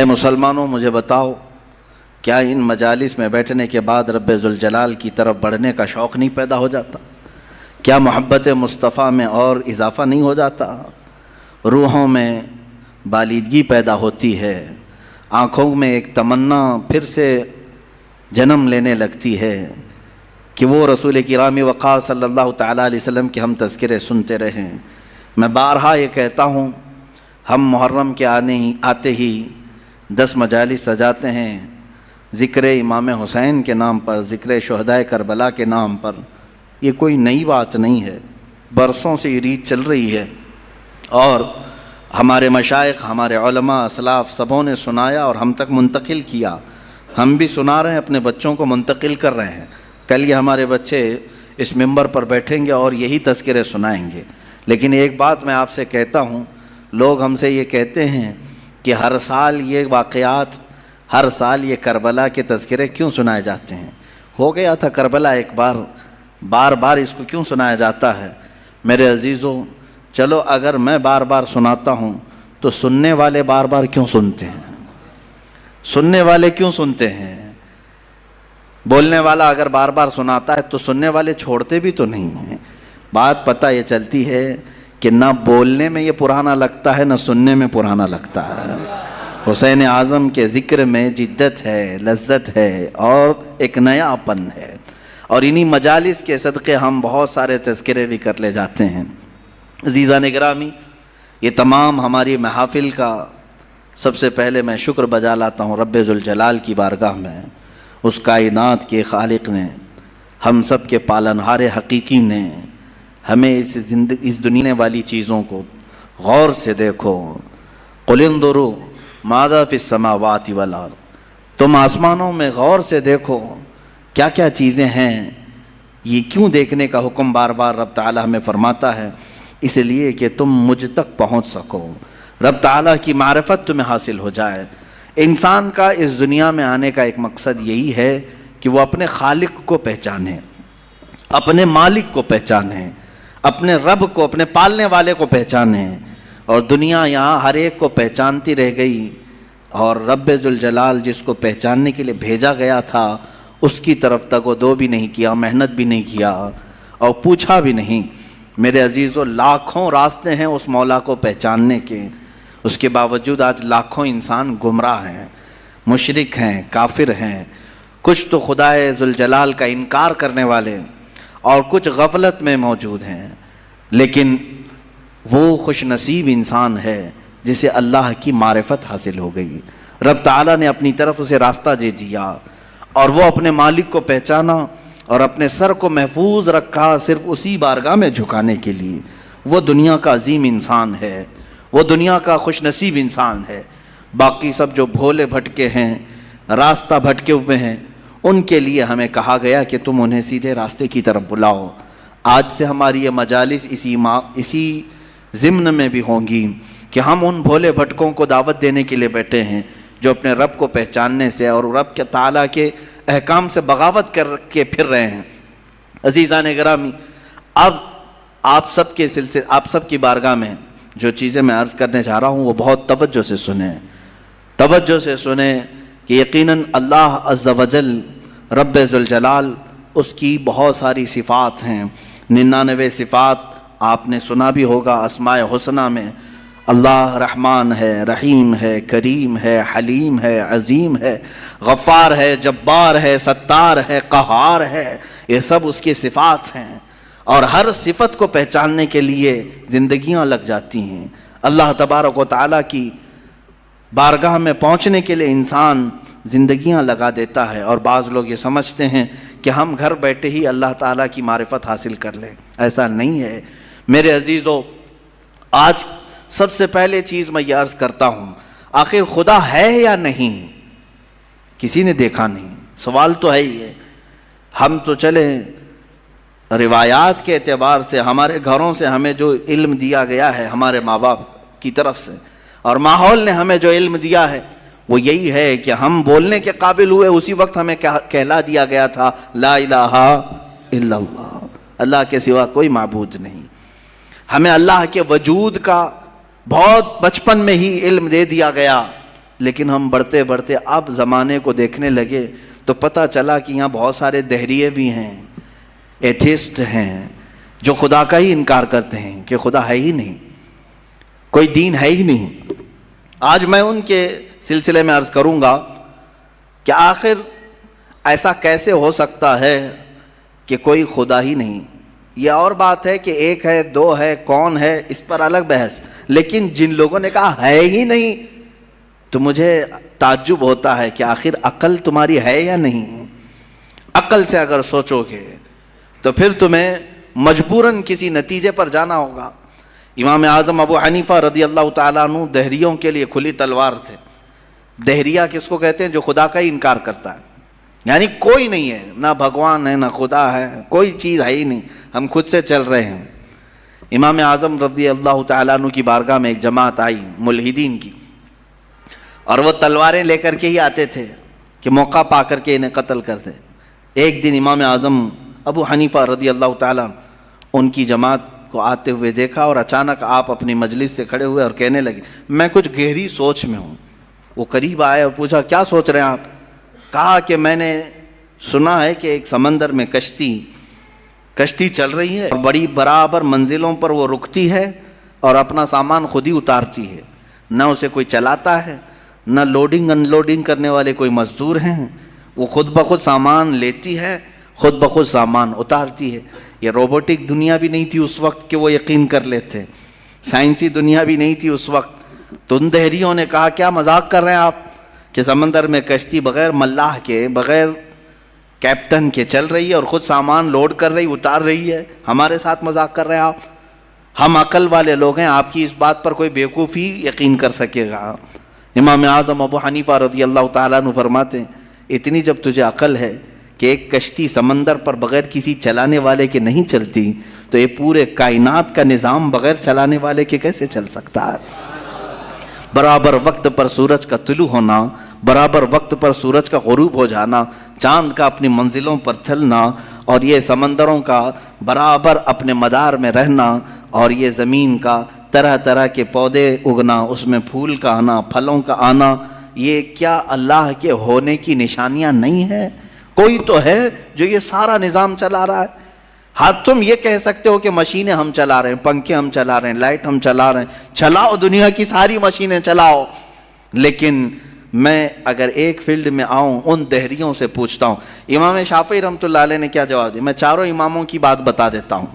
اے مسلمانوں مجھے بتاؤ، کیا ان مجالس میں بیٹھنے کے بعد رب ذوالجلال کی طرف بڑھنے کا شوق نہیں پیدا ہو جاتا؟ کیا محبت مصطفیٰ میں اور اضافہ نہیں ہو جاتا؟ روحوں میں بالیدگی پیدا ہوتی ہے، آنکھوں میں ایک تمنا پھر سے جنم لینے لگتی ہے کہ وہ رسول کرام وقار صلی اللہ تعالیٰ علیہ وسلم کے ہم تذکرے سنتے رہیں۔ میں بارہا یہ کہتا ہوں، ہم محرم کے آتے ہی 10 مجالس سجاتے ہیں، ذکر امام حسین کے نام پر، ذکر شہدائے کربلا کے نام پر۔ یہ کوئی نئی بات نہیں ہے، برسوں سے یہ ریت چل رہی ہے، اور ہمارے مشائخ، ہمارے علماء، اسلاف سبوں نے سنایا اور ہم تک منتقل کیا۔ ہم بھی سنا رہے ہیں، اپنے بچوں کو منتقل کر رہے ہیں۔ کل یہ ہمارے بچے اس ممبر پر بیٹھیں گے اور یہی تذکرے سنائیں گے۔ لیکن ایک بات میں آپ سے کہتا ہوں، لوگ ہم سے یہ کہتے ہیں کہ ہر سال یہ واقعات، ہر سال یہ کربلا کے تذکرے کیوں سنائے جاتے ہیں؟ ہو گیا تھا کربلا ایک بار، بار بار اس کو کیوں سنایا جاتا ہے؟ میرے عزیزوں، چلو اگر میں بار بار سناتا ہوں تو سننے والے بار بار کیوں سنتے ہیں؟ سننے والے کیوں سنتے ہیں؟ بولنے والا اگر بار بار سناتا ہے تو سننے والے چھوڑتے بھی تو نہیں ہیں۔ بات پتہ یہ چلتی ہے کہ نہ بولنے میں یہ پرانا لگتا ہے، نہ سننے میں پرانا لگتا ہے۔ حسین اعظم کے ذکر میں جدت ہے، لذت ہے اور ایک نیا پن ہے، اور انہی مجالس کے صدقے ہم بہت سارے تذکرے بھی کر لے جاتے ہیں۔ عزیزان گرامی، یہ تمام ہماری محافل کا سب سے پہلے میں شکر بجا لاتا ہوں رب ذوالجلال کی بارگاہ میں، اس کائنات کے خالق نے، ہم سب کے پالنہار حقیقی نے ہمیں اس دنیا والی چیزوں کو غور سے دیکھو۔ قل انظروا ماذا فی السماوات والارض، تم آسمانوں میں غور سے دیکھو کیا کیا چیزیں ہیں۔ یہ کیوں دیکھنے کا حکم بار بار رب تعالیٰ ہمیں فرماتا ہے؟ اس لیے کہ تم مجھ تک پہنچ سکو، رب تعالیٰ کی معرفت تمہیں حاصل ہو جائے۔ انسان کا اس دنیا میں آنے کا ایک مقصد یہی ہے کہ وہ اپنے خالق کو پہچانے، اپنے مالک کو پہچانے، اپنے رب کو، اپنے پالنے والے کو پہچانے۔ اور دنیا یہاں ہر ایک کو پہچانتی رہ گئی، اور رب ذوالجلال جس کو پہچاننے کے لیے بھیجا گیا تھا اس کی طرف تک وہ دو بھی نہیں کیا، محنت بھی نہیں کیا اور پوچھا بھی نہیں۔ میرے عزیزو، لاکھوں راستے ہیں اس مولا کو پہچاننے کے، اس کے باوجود آج لاکھوں انسان گمراہ ہیں، مشرک ہیں، کافر ہیں، کچھ تو خدائے ذوالجلال کا انکار کرنے والے اور کچھ غفلت میں موجود ہیں۔ لیکن وہ خوش نصیب انسان ہے جسے اللہ کی معرفت حاصل ہو گئی، رب تعالیٰ نے اپنی طرف اسے راستہ دے دیا اور وہ اپنے مالک کو پہچانا اور اپنے سر کو محفوظ رکھا صرف اسی بارگاہ میں جھکانے کے لیے۔ وہ دنیا کا عظیم انسان ہے، وہ دنیا کا خوش نصیب انسان ہے۔ باقی سب جو بھولے بھٹکے ہیں، راستہ بھٹکے ہوئے ہیں، ان کے لیے ہمیں کہا گیا کہ تم انہیں سیدھے راستے کی طرف بلاؤ۔ آج سے ہماری یہ مجالس اسی ضمن میں بھی ہوں گی کہ ہم ان بھولے بھٹکوں کو دعوت دینے کے لیے بیٹھے ہیں جو اپنے رب کو پہچاننے سے اور رب کے تعالیٰ کے احکام سے بغاوت کر کے پھر رہے ہیں۔ عزیزان گرامی، اب آپ سب کی بارگاہ میں جو چیزیں میں عرض کرنے جا رہا ہوں وہ بہت توجہ سے سنیں کہ یقیناً اللہ عز و جل رب ذوالجلال، اس کی بہت ساری صفات ہیں، 99 صفات آپ نے سنا بھی ہوگا۔ اسماء حسنہ میں اللہ رحمان ہے، رحیم ہے، کریم ہے، حلیم ہے، عظیم ہے، غفار ہے، جبار ہے، ستار ہے، قہار ہے، یہ سب اس کی صفات ہیں، اور ہر صفت کو پہچاننے کے لیے زندگیاں لگ جاتی ہیں۔ اللہ تبارک و تعالیٰ کی بارگاہ میں پہنچنے کے لیے انسان زندگیاں لگا دیتا ہے، اور بعض لوگ یہ سمجھتے ہیں کہ ہم گھر بیٹھے ہی اللہ تعالیٰ کی معرفت حاصل کر لیں۔ ایسا نہیں ہے میرے عزیزو۔ آج سب سے پہلے چیز میں یہ عرض کرتا ہوں، آخر خدا ہے یا نہیں؟ کسی نے دیکھا نہیں، سوال تو ہے ہی ہے۔ ہم تو چلے روایات کے اعتبار سے، ہمارے گھروں سے ہمیں جو علم دیا گیا ہے ہمارے ماں باپ کی طرف سے، اور ماحول نے ہمیں جو علم دیا ہے وہ یہی ہے کہ ہم بولنے کے قابل ہوئے اسی وقت ہمیں کہلا دیا گیا تھا لا الہ الا اللہ، اللہ کے سوا کوئی معبود نہیں۔ ہمیں اللہ کے وجود کا بہت بچپن میں ہی علم دے دیا گیا، لیکن ہم بڑھتے بڑھتے اب زمانے کو دیکھنے لگے تو پتہ چلا کہ یہاں بہت سارے دہریے بھی ہیں، ایتھسٹ ہیں، جو خدا کا ہی انکار کرتے ہیں کہ خدا ہے ہی نہیں، کوئی دین ہے ہی نہیں۔ آج میں ان کے سلسلے میں عرض کروں گا کہ آخر ایسا کیسے ہو سکتا ہے کہ کوئی خدا ہی نہیں؟ یہ اور بات ہے کہ ایک ہے، دو ہے، کون ہے، اس پر الگ بحث، لیکن جن لوگوں نے کہا ہے ہی نہیں تو مجھے تعجب ہوتا ہے کہ آخر عقل تمہاری ہے یا نہیں؟ عقل سے اگر سوچو گے تو پھر تمہیں مجبوراً کسی نتیجے پر جانا ہوگا۔ امام اعظم ابو حنیفہ رضی اللہ تعالیٰ عنہ دہریوں کے لیے کھلی تلوار تھے۔ دہریہ کس کو کہتے ہیں؟ جو خدا کا ہی انکار کرتا ہے، یعنی کوئی نہیں ہے، نہ بھگوان ہے، نہ خدا ہے، کوئی چیز ہے ہی نہیں، ہم خود سے چل رہے ہیں۔ امام اعظم رضی اللہ تعالیٰ عنہ کی بارگاہ میں ایک جماعت آئی ملحدین کی، اور وہ تلواریں لے کر کے ہی آتے تھے کہ موقع پا کر کے انہیں قتل کر دے۔ ایک دن امام اعظم ابو حنیفہ رضی اللہ تعالیٰ عنہ ان کی جماعت کو آتے ہوئے دیکھا، اور اچانک آپ اپنی مجلس سے کھڑے ہوئے اور کہنے لگے میں کچھ گہری سوچ میں ہوں۔ وہ قریب آئے اور پوچھا کیا سوچ رہے ہیں آپ؟ کہا کہ میں نے سنا ہے کہ ایک سمندر میں کشتی چل رہی ہے، اور بڑی برابر منزلوں پر وہ رکتی ہے اور اپنا سامان خود ہی اتارتی ہے، نہ اسے کوئی چلاتا ہے، نہ لوڈنگ ان لوڈنگ کرنے والے کوئی مزدور ہیں، وہ خود بخود سامان لیتی ہے، خود بخود سامان اتارتی ہے۔ یہ روبوٹک دنیا بھی نہیں تھی اس وقت کہ وہ یقین کر لیتے، سائنسی دنیا بھی نہیں تھی اس وقت۔ تو ان دہریوں نے کہا کیا مذاق کر رہے ہیں آپ کہ سمندر میں کشتی بغیر ملاح کے، بغیر کیپٹن کے چل رہی ہے اور خود سامان لوڈ کر رہی، اتار رہی ہے، ہمارے ساتھ مذاق کر رہے ہیں آپ؟ ہم عقل والے لوگ ہیں، آپ کی اس بات پر کوئی بیوقوفی یقین کر سکے گا؟ امام اعظم ابو حنیفہ رضی اللہ تعالیٰ عنہ فرماتے ہیں اتنی جب تجھے عقل ہے کہ ایک کشتی سمندر پر بغیر کسی چلانے والے کے نہیں چلتی، تو یہ پورے کائنات کا نظام بغیر چلانے والے کے کیسے چل سکتا ہے؟ برابر وقت پر سورج کا طلوع ہونا، برابر وقت پر سورج کا غروب ہو جانا، چاند کا اپنی منزلوں پر چلنا، اور یہ سمندروں کا برابر اپنے مدار میں رہنا، اور یہ زمین کا طرح طرح کے پودے اگنا، اس میں پھول کا آنا، پھلوں کا آنا، یہ کیا اللہ کے ہونے کی نشانیاں نہیں ہیں؟ کوئی تو ہے جو یہ سارا نظام چلا رہا ہے۔ ہاں تم یہ کہہ سکتے ہو کہ مشینیں ہم چلا رہے ہیں، پنکھے ہم چلا رہے ہیں، لائٹ ہم چلا رہے ہیں، چلاؤ دنیا کی ساری مشینیں چلاؤ، لیکن میں اگر ایک فیلڈ میں آؤں ان دہریوں سے پوچھتا ہوں۔ امام شافعی رحمۃ اللہ علیہ نے کیا جواب دیا؟ میں چاروں اماموں کی بات بتا دیتا ہوں۔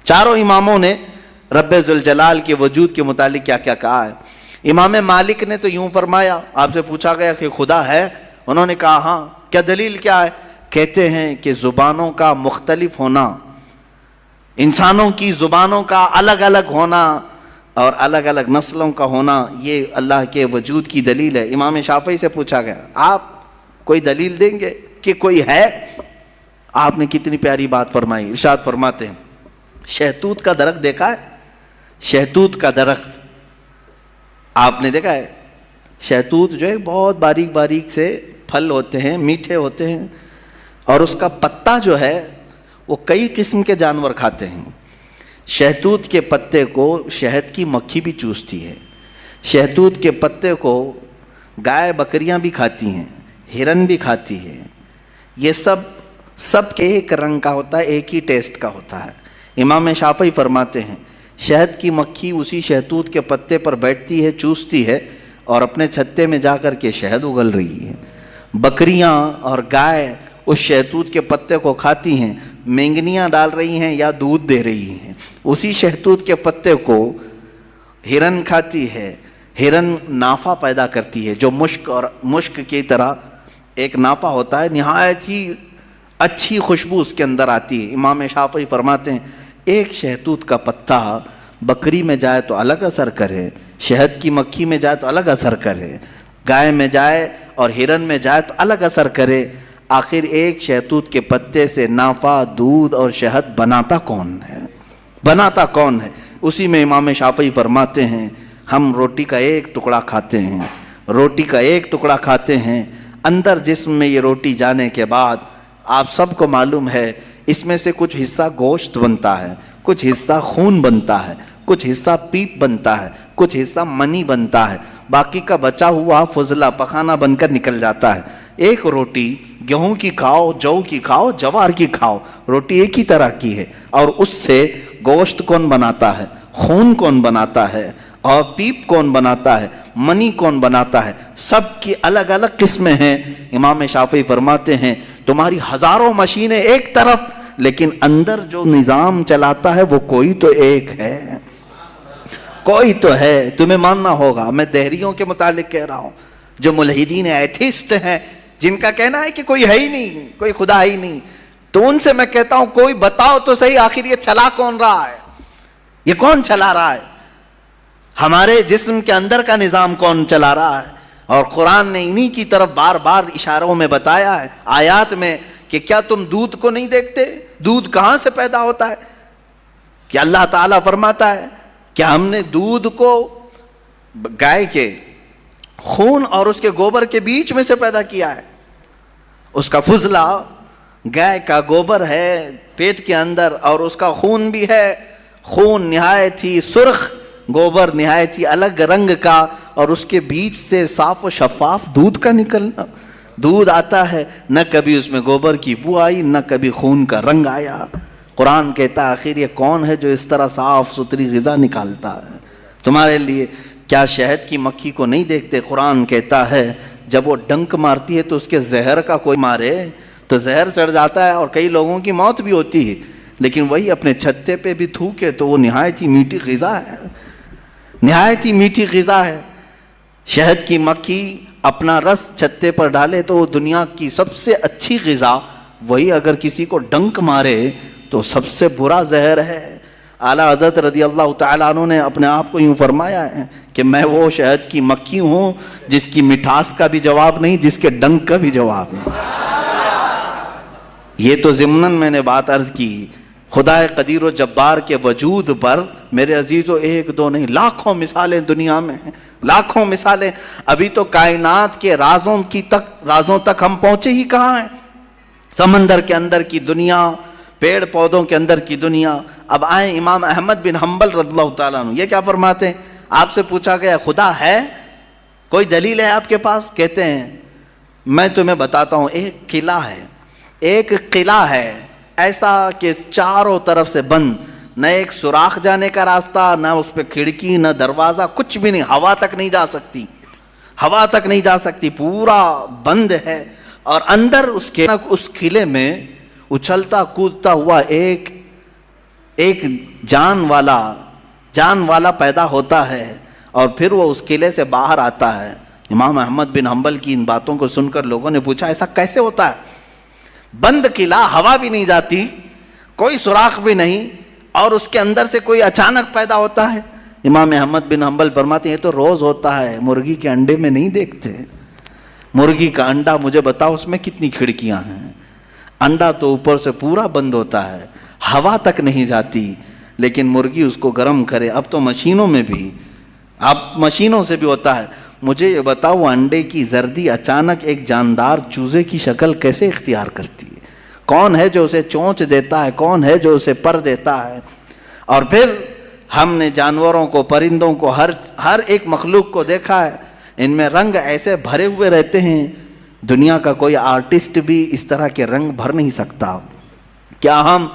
چاروں اماموں نے رب ذوالجلال کے وجود کے متعلق کیا کیا کہا ہے۔ امام مالک نے تو یوں فرمایا، آپ سے پوچھا گیا کہ خدا ہے، انہوں نے کہا ہاں۔ کیا دلیل کیا ہے؟ کہتے ہیں کہ زبانوں کا مختلف ہونا، انسانوں کی زبانوں کا الگ الگ ہونا اور الگ الگ نسلوں کا ہونا، یہ اللہ کے وجود کی دلیل ہے۔ امام شافعی سے پوچھا گیا آپ کوئی دلیل دیں گے کہ کوئی ہے؟ آپ نے کتنی پیاری بات فرمائی، ارشاد فرماتے ہیں شہتوت کا درخت دیکھا ہے؟ شہتوت کا درخت آپ نے دیکھا ہے؟ شہتوت جو ہے بہت باریک باریک سے پھل ہوتے ہیں، میٹھے ہوتے ہیں، اور اس کا پتا جو ہے وہ کئی قسم کے جانور کھاتے ہیں۔ شہتوت کے پتے کو شہد کی مکھی بھی چوستی ہے، شہتوت کے پتے کو گائے بکریاں بھی کھاتی ہیں، ہرن بھی کھاتی ہے۔ یہ سب کے ایک رنگ کا ہوتا ہے، ایک ہی ٹیسٹ کا ہوتا ہے۔ امام شافعی فرماتے ہیں شہد کی مکھی اسی شہتوت کے پتے پر بیٹھتی ہے، چوستی ہے، اور اپنے چھتے میں جا کر کے شہد اگل رہی ہے۔ بکریاں اور گائے اس شہتوت کے پتے کو کھاتی ہیں، مینگنیاں ڈال رہی ہیں یا دودھ دے رہی ہیں۔ اسی شہتوت کے پتے کو ہرن کھاتی ہے، ہرن نافع پیدا کرتی ہے، جو مشک کی طرح ایک نافع ہوتا ہے، نہایت ہی اچھی خوشبو اس کے اندر آتی ہے۔ امام شافعی فرماتے ہیں ایک شہتوت کا پتا بکری میں جائے تو الگ اثر کرے، شہد کی مکھی میں جائے تو الگ اثر کرے، گائے میں جائے اور ہرن میں جائے تو الگ اثر کرے، آخر ایک شہتوت کے پتے سے نافع، دودھ اور شہد بناتا کون ہے؟ بناتا کون ہے؟ اسی میں امام شافعی فرماتے ہیں ہم روٹی کا ایک ٹکڑا کھاتے ہیں، روٹی کا ایک ٹکڑا کھاتے ہیں، اندر جسم میں یہ روٹی جانے کے بعد آپ سب کو معلوم ہے اس میں سے کچھ حصہ گوشت بنتا ہے، کچھ حصہ خون بنتا ہے، کچھ حصہ پیپ بنتا ہے، کچھ حصہ منی بنتا ہے، باقی کا بچا ہوا فضلہ پخانہ بن کر نکل جاتا ہے. ایک روٹی گیہوں کی کھاؤ، جو کی کھاؤ، جوار کی کھاؤ، روٹی ایک ہی طرح کی ہے. اور اس سے گوشت کون بناتا ہے، خون کون بناتا ہے، اور پیپ کون بناتا ہے، منی کون بناتا ہے، سب کی الگ الگ قسمیں ہیں. امام شافعی فرماتے ہیں تمہاری ہزاروں مشینیں ایک طرف، لیکن اندر جو نظام چلاتا ہے وہ کوئی تو ایک ہے، کوئی تو ہے. تمہیں ماننا ہوگا. میں دہریوں کے متعلق کہہ رہا ہوں، جو ملحدین ایتھسٹ ہیں، جن کا کہنا ہے کہ کوئی ہے ہی نہیں، کوئی خدا ہی نہیں، تو ان سے میں کہتا ہوں کوئی بتاؤ تو صحیح، آخر یہ چلا کون رہا ہے، یہ کون چلا رہا ہے، ہمارے جسم کے اندر کا نظام کون چلا رہا ہے. اور قرآن نے انہی کی طرف بار بار اشاروں میں بتایا ہے، آیات میں، کہ کیا تم دودھ کو نہیں دیکھتے، دودھ کہاں سے پیدا ہوتا ہے. کہ اللہ تعالیٰ فرماتا ہے کہ ہم نے دودھ کو گائے کے خون اور اس کے گوبر کے بیچ میں سے پیدا کیا ہے. اس کا فضلہ گائے کا گوبر ہے پیٹ کے اندر، اور اس کا خون بھی ہے، خون نہایت ہی سرخ، گوبر نہایت ہی الگ رنگ کا، اور اس کے بیچ سے صاف و شفاف دودھ کا نکلنا. دودھ آتا ہے، نہ کبھی اس میں گوبر کی بو آئی، نہ کبھی خون کا رنگ آیا. قرآن کہتا ہے آخر یہ کون ہے جو اس طرح صاف ستھری غذا نکالتا ہے تمہارے لیے. کیا شہد کی مکھی کو نہیں دیکھتے؟ قرآن کہتا ہے جب وہ ڈنک مارتی ہے تو اس کے زہر کا کوئی مارے تو زہر چڑھ جاتا ہے، اور کئی لوگوں کی موت بھی ہوتی ہے، لیکن وہی اپنے چھتے پہ بھی تھوکے تو وہ نہایت ہی میٹھی غذا ہے، نہایت ہی میٹھی غذا ہے. شہد کی مکھی اپنا رس چھتے پر ڈالے تو وہ دنیا کی سب سے اچھی غذا، وہی اگر کسی کو ڈنک مارے تو سب سے برا زہر ہے. اعلیٰ حضرت رضی اللہ تعالیٰ عنہ نے اپنے آپ کو یوں فرمایا ہے کہ میں وہ شہد کی مکھی ہوں جس کی مٹھاس کا بھی جواب نہیں، جس کے ڈنک کا بھی جواب نہیں. یہ تو ضمناً میں نے بات عرض کی. خدا قدیر و جبار کے وجود پر میرے عزیزو ایک دو نہیں، لاکھوں مثالیں دنیا میں ہیں، لاکھوں مثالیں. ابھی تو کائنات کے رازوں تک ہم پہنچے ہی کہاں ہیں. سمندر کے اندر کی دنیا، پیڑ پودوں کے اندر کی دنیا. اب آئیں امام احمد بن حنبل رضی اللہ تعالیٰ عنہ، یہ کیا فرماتے ہیں؟ آپ سے پوچھا گیا خدا ہے، کوئی دلیل ہے آپ کے پاس؟ کہتے ہیں میں تمہیں بتاتا ہوں، ایک قلعہ ہے، ایک قلعہ ہے ایسا کہ چاروں طرف سے بند، نہ ایک سوراخ جانے کا راستہ، نہ اس پہ کھڑکی، نہ دروازہ، کچھ بھی نہیں، ہوا تک نہیں جا سکتی، ہوا تک نہیں جا سکتی، پورا بند ہے. اور اندر اس قلعے میں اچھلتا کودتا ہوا ایک جان والا پیدا ہوتا ہے، اور پھر وہ اس قلعے سے باہر آتا ہے. امام احمد بن حنبل کی ان باتوں کو سن کر لوگوں نے پوچھا ایسا کیسے ہوتا ہے؟ بند قلعہ، ہوا بھی نہیں جاتی، کوئی سوراخ بھی نہیں، اور اس کے اندر سے کوئی اچانک پیدا ہوتا ہے. امام احمد بن حنبل فرماتے ہیں یہ تو روز ہوتا ہے، مرغی کے انڈے میں نہیں دیکھتے. مرغی کا انڈا مجھے بتاؤ اس میں کتنی کھڑکیاں ہیں، انڈا تو اوپر سے پورا بند ہوتا ہے، ہوا تک نہیں جاتی، لیکن مرغی اس کو گرم کرے. اب تو مشینوں میں بھی، اب مشینوں سے بھی ہوتا ہے. مجھے یہ بتاؤ انڈے کی زردی اچانک ایک جاندار چوزے کی شکل کیسے اختیار کرتی ہے؟ کون ہے جو اسے چونچ دیتا ہے؟ کون ہے جو اسے پر دیتا ہے؟ اور پھر ہم نے جانوروں کو، پرندوں کو، ہر ایک مخلوق کو دیکھا ہے، ان میں رنگ ایسے بھرے ہوئے رہتے ہیں، دنیا کا کوئی آرٹسٹ بھی اس طرح کے رنگ بھر نہیں سکتا. کیا ہم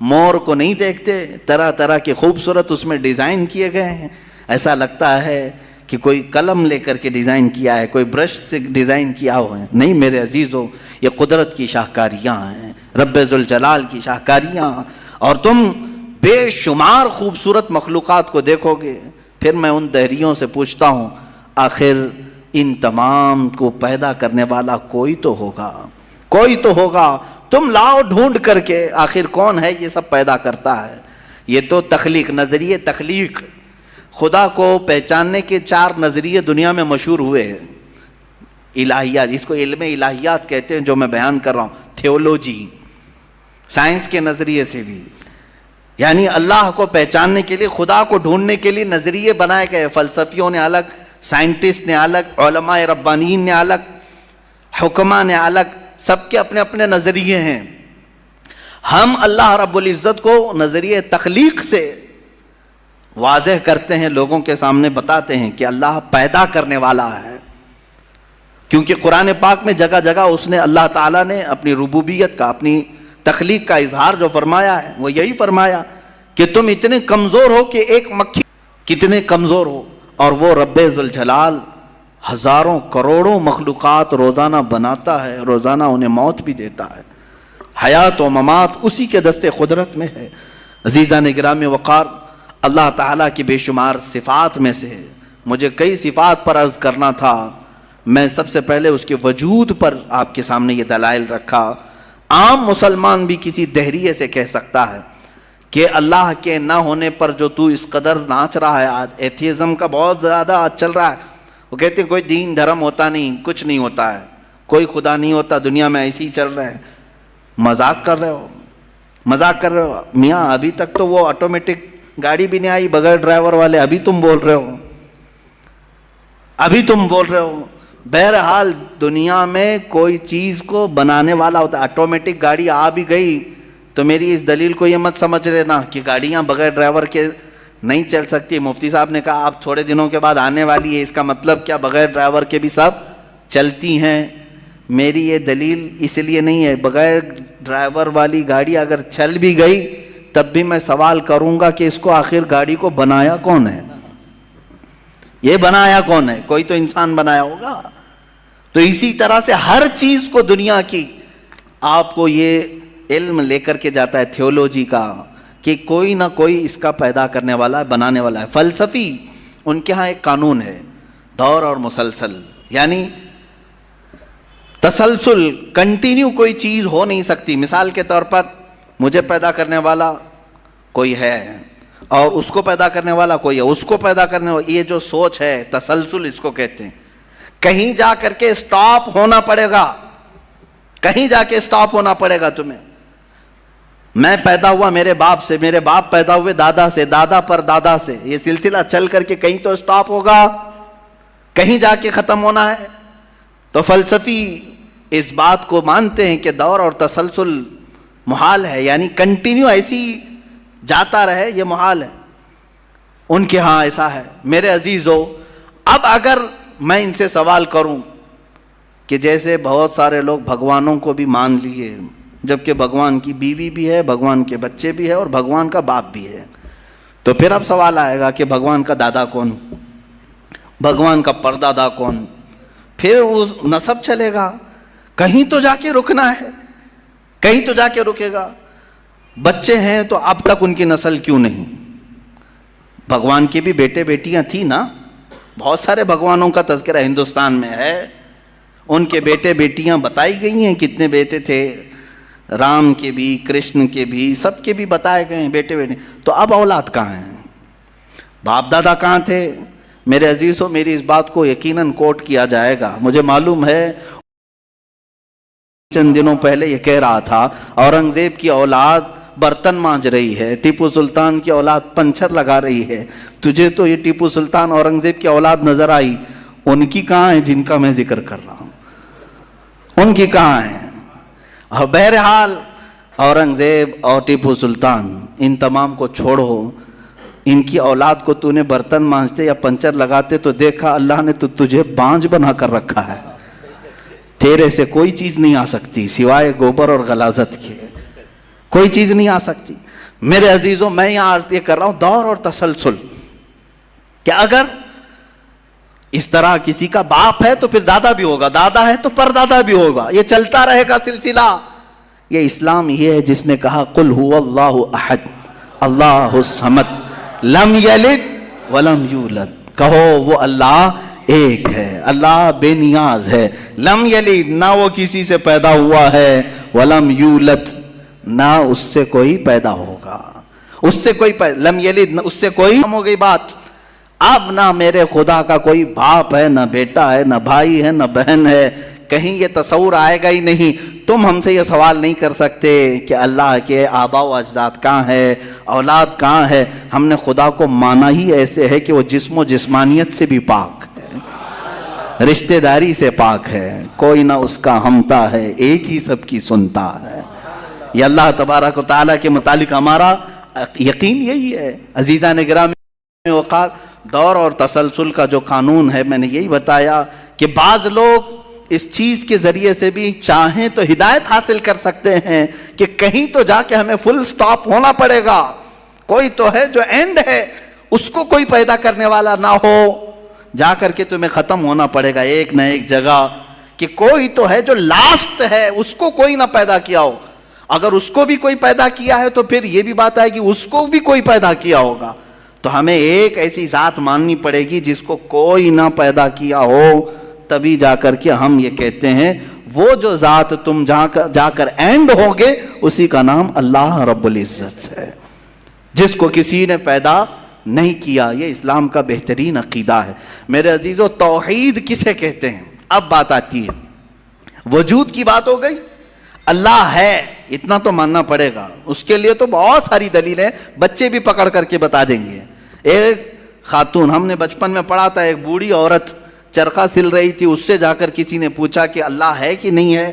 مور کو نہیں دیکھتے؟ طرح طرح کے خوبصورت اس میں ڈیزائن کیے گئے ہیں، ایسا لگتا ہے کہ کوئی قلم لے کر کے ڈیزائن کیا ہے، کوئی برش سے ڈیزائن کیا ہوا ہے. نہیں میرے عزیزو، یہ قدرت کی شاہکاریاں ہیں، رب ذوالجلال کی شاہکاریاں. اور تم بے شمار خوبصورت مخلوقات کو دیکھو گے. پھر میں ان دہریوں سے پوچھتا ہوں آخر ان تمام کو پیدا کرنے والا کوئی تو ہوگا، کوئی تو ہوگا. تم لاؤ ڈھونڈ کر کے آخر کون ہے یہ سب پیدا کرتا ہے. یہ تو تخلیق، نظریے تخلیق، خدا کو پہچاننے کے 4 نظریے دنیا میں مشہور ہوئے ہیں. الہیات، اس کو علم الہیات کہتے ہیں جو میں بیان کر رہا ہوں. تھیولوجی، سائنس کے نظریے سے بھی، یعنی اللہ کو پہچاننے کے لیے، خدا کو ڈھونڈنے کے لیے نظریے بنائے گئے. فلسفیوں نے الگ، سائنٹسٹ نے الگ، علماء ربانیین نے الگ، حکماء نے الگ، سب کے اپنے اپنے نظریے ہیں. ہم اللہ رب العزت کو نظریے تخلیق سے واضح کرتے ہیں، لوگوں کے سامنے بتاتے ہیں کہ اللہ پیدا کرنے والا ہے، کیونکہ قرآن پاک میں جگہ جگہ اس نے، اللہ تعالیٰ نے اپنی ربوبیت کا، اپنی تخلیق کا اظہار جو فرمایا ہے وہ یہی فرمایا کہ تم اتنے کمزور ہو کہ ایک مکھی کتنے کمزور ہو، اور وہ رب ذوالجلال ہزاروں کروڑوں مخلوقات روزانہ بناتا ہے، روزانہ انہیں موت بھی دیتا ہے، حیات و ممات اسی کے دست قدرت میں ہے۔ عزیزان گرامی وقار، اللہ تعالیٰ کی بے شمار صفات میں سے مجھے کئی صفات پر عرض کرنا تھا، میں سب سے پہلے اس کے وجود پر آپ کے سامنے یہ دلائل رکھا۔ عام مسلمان بھی کسی دہریے سے کہہ سکتا ہے کہ اللہ کے نہ ہونے پر جو تو اس قدر ناچ رہا ہے، آج ایتھیزم کا بہت زیادہ آج چل رہا ہے، وہ کہتے ہیں کوئی دین دھرم ہوتا نہیں، کچھ نہیں ہوتا ہے، کوئی خدا نہیں ہوتا، دنیا میں ایسے ہی چل رہا ہے۔ مذاق کر رہے ہو، مذاق کر رہے ہو میاں، ابھی تک تو وہ آٹومیٹک گاڑی بھی نہیں آئی بغیر ڈرائیور والے، ابھی تم بول رہے ہو، ابھی تم بول رہے ہو۔ بہرحال دنیا میں کوئی چیز کو بنانے والا ہوتا ہے، آٹومیٹک گاڑی آ بھی گئی تو میری اس دلیل کو یہ مت سمجھ لینا کہ گاڑیاں بغیر ڈرائیور کے نہیں چل سکتی۔ مفتی صاحب نے کہا آپ تھوڑے دنوں کے بعد آنے والی ہے، اس کا مطلب کیا بغیر ڈرائیور کے بھی سب چلتی ہیں؟ میری یہ دلیل اس لیے نہیں ہے، بغیر ڈرائیور والی گاڑی اگر چل بھی گئی تب بھی میں سوال کروں گا کہ اس کو آخر گاڑی کو بنایا کون ہے؟ یہ بنایا کون ہے؟ کوئی تو انسان بنایا ہوگا۔ تو اسی طرح سے ہر چیز کو دنیا کی آپ کو یہ علم لے کر کے جاتا ہے تھیولوجی کا کہ کوئی نہ کوئی اس کا پیدا کرنے والا ہے، بنانے والا ہے۔ فلسفی ان کے ہاں ایک قانون ہے، دور اور مسلسل، یعنی تسلسل، کنٹینیو کوئی چیز ہو نہیں سکتی۔ مثال کے طور پر مجھے پیدا کرنے والا کوئی ہے اور اس کو پیدا کرنے والا کوئی ہے، اس کو پیدا کرنے والا، یہ جو سوچ ہے تسلسل اس کو کہتے ہیں۔ کہیں جا کر کے سٹاپ ہونا پڑے گا، کہیں جا کے سٹاپ ہونا پڑے گا تمہیں۔ میں پیدا ہوا میرے باپ سے، میرے باپ پیدا ہوئے دادا سے، دادا پر دادا سے، یہ سلسلہ چل کر کے کہیں تو سٹاپ ہوگا، کہیں جا کے ختم ہونا ہے۔ تو فلسفی اس بات کو مانتے ہیں کہ دور اور تسلسل محال ہے، یعنی کنٹینیو ایسی جاتا رہے، یہ محال ہے۔ ان کے ہاں ایسا ہے۔ میرے عزیزو، اب اگر میں ان سے سوال کروں کہ جیسے بہت سارے لوگ بھگوانوں کو بھی مان لیے، جبکہ بھگوان کی بیوی بھی ہے، بھگوان کے بچے بھی ہے اور بھگوان کا باپ بھی ہے، تو پھر اب سوال آئے گا کہ بھگوان کا دادا کون، بھگوان کا پردادا کون؟ پھر وہ نسب چلے گا، کہیں تو جا کے رکنا ہے، کہیں تو جا کے رکے گا۔ بچے ہیں تو اب تک ان کی نسل کیوں نہیں؟ بھگوان کے بھی بیٹے بیٹیاں تھیں نا، بہت سارے بھگوانوں کا تذکرہ ہندوستان میں ہے، ان کے بیٹے بیٹیاں بتائی گئی ہیں، کتنے بیٹے تھے، رام کے بھی، کرشن کے بھی، سب کے بھی بتائے گئے ہیں بیٹے بیٹے۔ تو اب اولاد کہاں ہیں؟ باپ دادا کہاں تھے؟ میرے عزیزوں، میری اس بات کو یقیناً کوٹ کیا جائے گا، مجھے معلوم ہے چند دنوں پہلے یہ کہہ رہا تھا اورنگزیب کی اولاد برتن مانج رہی ہے، ٹیپو سلطان کی اولاد پنچر لگا رہی ہے، تجھے تو یہ ٹیپو سلطان اورنگزیب کی اولاد نظر آئی، ان کی کہاں ہے جن کا میں ذکر کر رہا ہوں؟ ان کی کہاں ہے؟ اور بہرحال اورنگزیب اور ٹیپو سلطان ان تمام کو چھوڑو، ان کی اولاد کو تو نے برتن مانجتے یا پنچر لگاتے تو دیکھا اللہ نے تو تجھے بانج بنا کر رکھا ہے، تیرے سے کوئی چیز نہیں آ سکتی سوائے گوبر اور غلاظت کے، کوئی چیز نہیں آ سکتی۔ میرے عزیزوں، میں یہاں عرض یہ کر رہا ہوں دور اور تسلسل، کہ اگر اس طرح کسی کا باپ ہے تو پھر دادا بھی ہوگا، دادا ہے تو پردادا بھی ہوگا، یہ چلتا رہے گا سلسلہ۔ یہ اسلام یہ ہے جس نے کہا قل هو اللہ احد اللہ الصمد لم یلد ولم یولد، کہو وہ اللہ ایک ہے، اللہ بے نیاز ہے، لم یلد نہ وہ کسی سے پیدا ہوا ہے، ولم یولد نہ اس سے کوئی پیدا ہوگا، اس سے کوئی لم یلد، اس سے کوئی، ہو گئی بات۔ اب نہ میرے خدا کا کوئی باپ ہے، نہ بیٹا ہے، نہ بھائی ہے، نہ بہن ہے، کہیں یہ تصور آئے گا ہی نہیں۔ تم ہم سے یہ سوال نہیں کر سکتے کہ اللہ کے آباء و اجداد کہاں ہے، اولاد کہاں ہے۔ ہم نے خدا کو مانا ہی ایسے ہے کہ وہ جسم و جسمانیت سے بھی پاک ہے، رشتہ داری سے پاک ہے، کوئی نہ اس کا ہمتا ہے، ایک ہی سب کی سنتا ہے۔ یہ اللہ تبارک و تعالیٰ کے متعلق ہمارا یقین یہی ہے۔ عزیزان گرامی، وقار دور اور تسلسل کا جو قانون ہے، میں نے یہی بتایا کہ بعض لوگ اس چیز کے ذریعے سے بھی چاہیں تو ہدایت حاصل کر سکتے ہیں کہ کہیں تو جا کے ہمیں فل سٹاپ ہونا پڑے گا، کوئی تو ہے جو اینڈ ہے، اس کو کوئی پیدا کرنے والا نہ ہو، جا کر کے تمہیں ختم ہونا پڑے گا ایک نہ ایک جگہ، کہ کوئی تو ہے جو لاسٹ ہے، اس کو کوئی نہ پیدا کیا ہو۔ اگر اس کو بھی کوئی پیدا کیا ہے تو پھر یہ بھی بات ہے کہ اس کو بھی کوئی پیدا کیا ہوگا، تو ہمیں ایک ایسی ذات ماننی پڑے گی جس کو کوئی نہ پیدا کیا ہو، تبھی جا کر کے ہم یہ کہتے ہیں وہ جو ذات تم جا کر اینڈ ہوگے اسی کا نام اللہ رب العزت ہے، جس کو کسی نے پیدا نہیں کیا۔ یہ اسلام کا بہترین عقیدہ ہے۔ میرے عزیزو، توحید کسے کہتے ہیں؟ اب بات آتی ہے، وجود کی بات ہو گئی، اللہ ہے اتنا تو ماننا پڑے گا، اس کے لیے تو بہت ساری دلیلیں بچے بھی پکڑ کر کے بتا دیں گے۔ ایک خاتون، ہم نے بچپن میں پڑھا تھا، ایک بوڑھی عورت چرخہ سل رہی تھی، اس سے جا کر کسی نے پوچھا کہ اللہ ہے کہ نہیں ہے،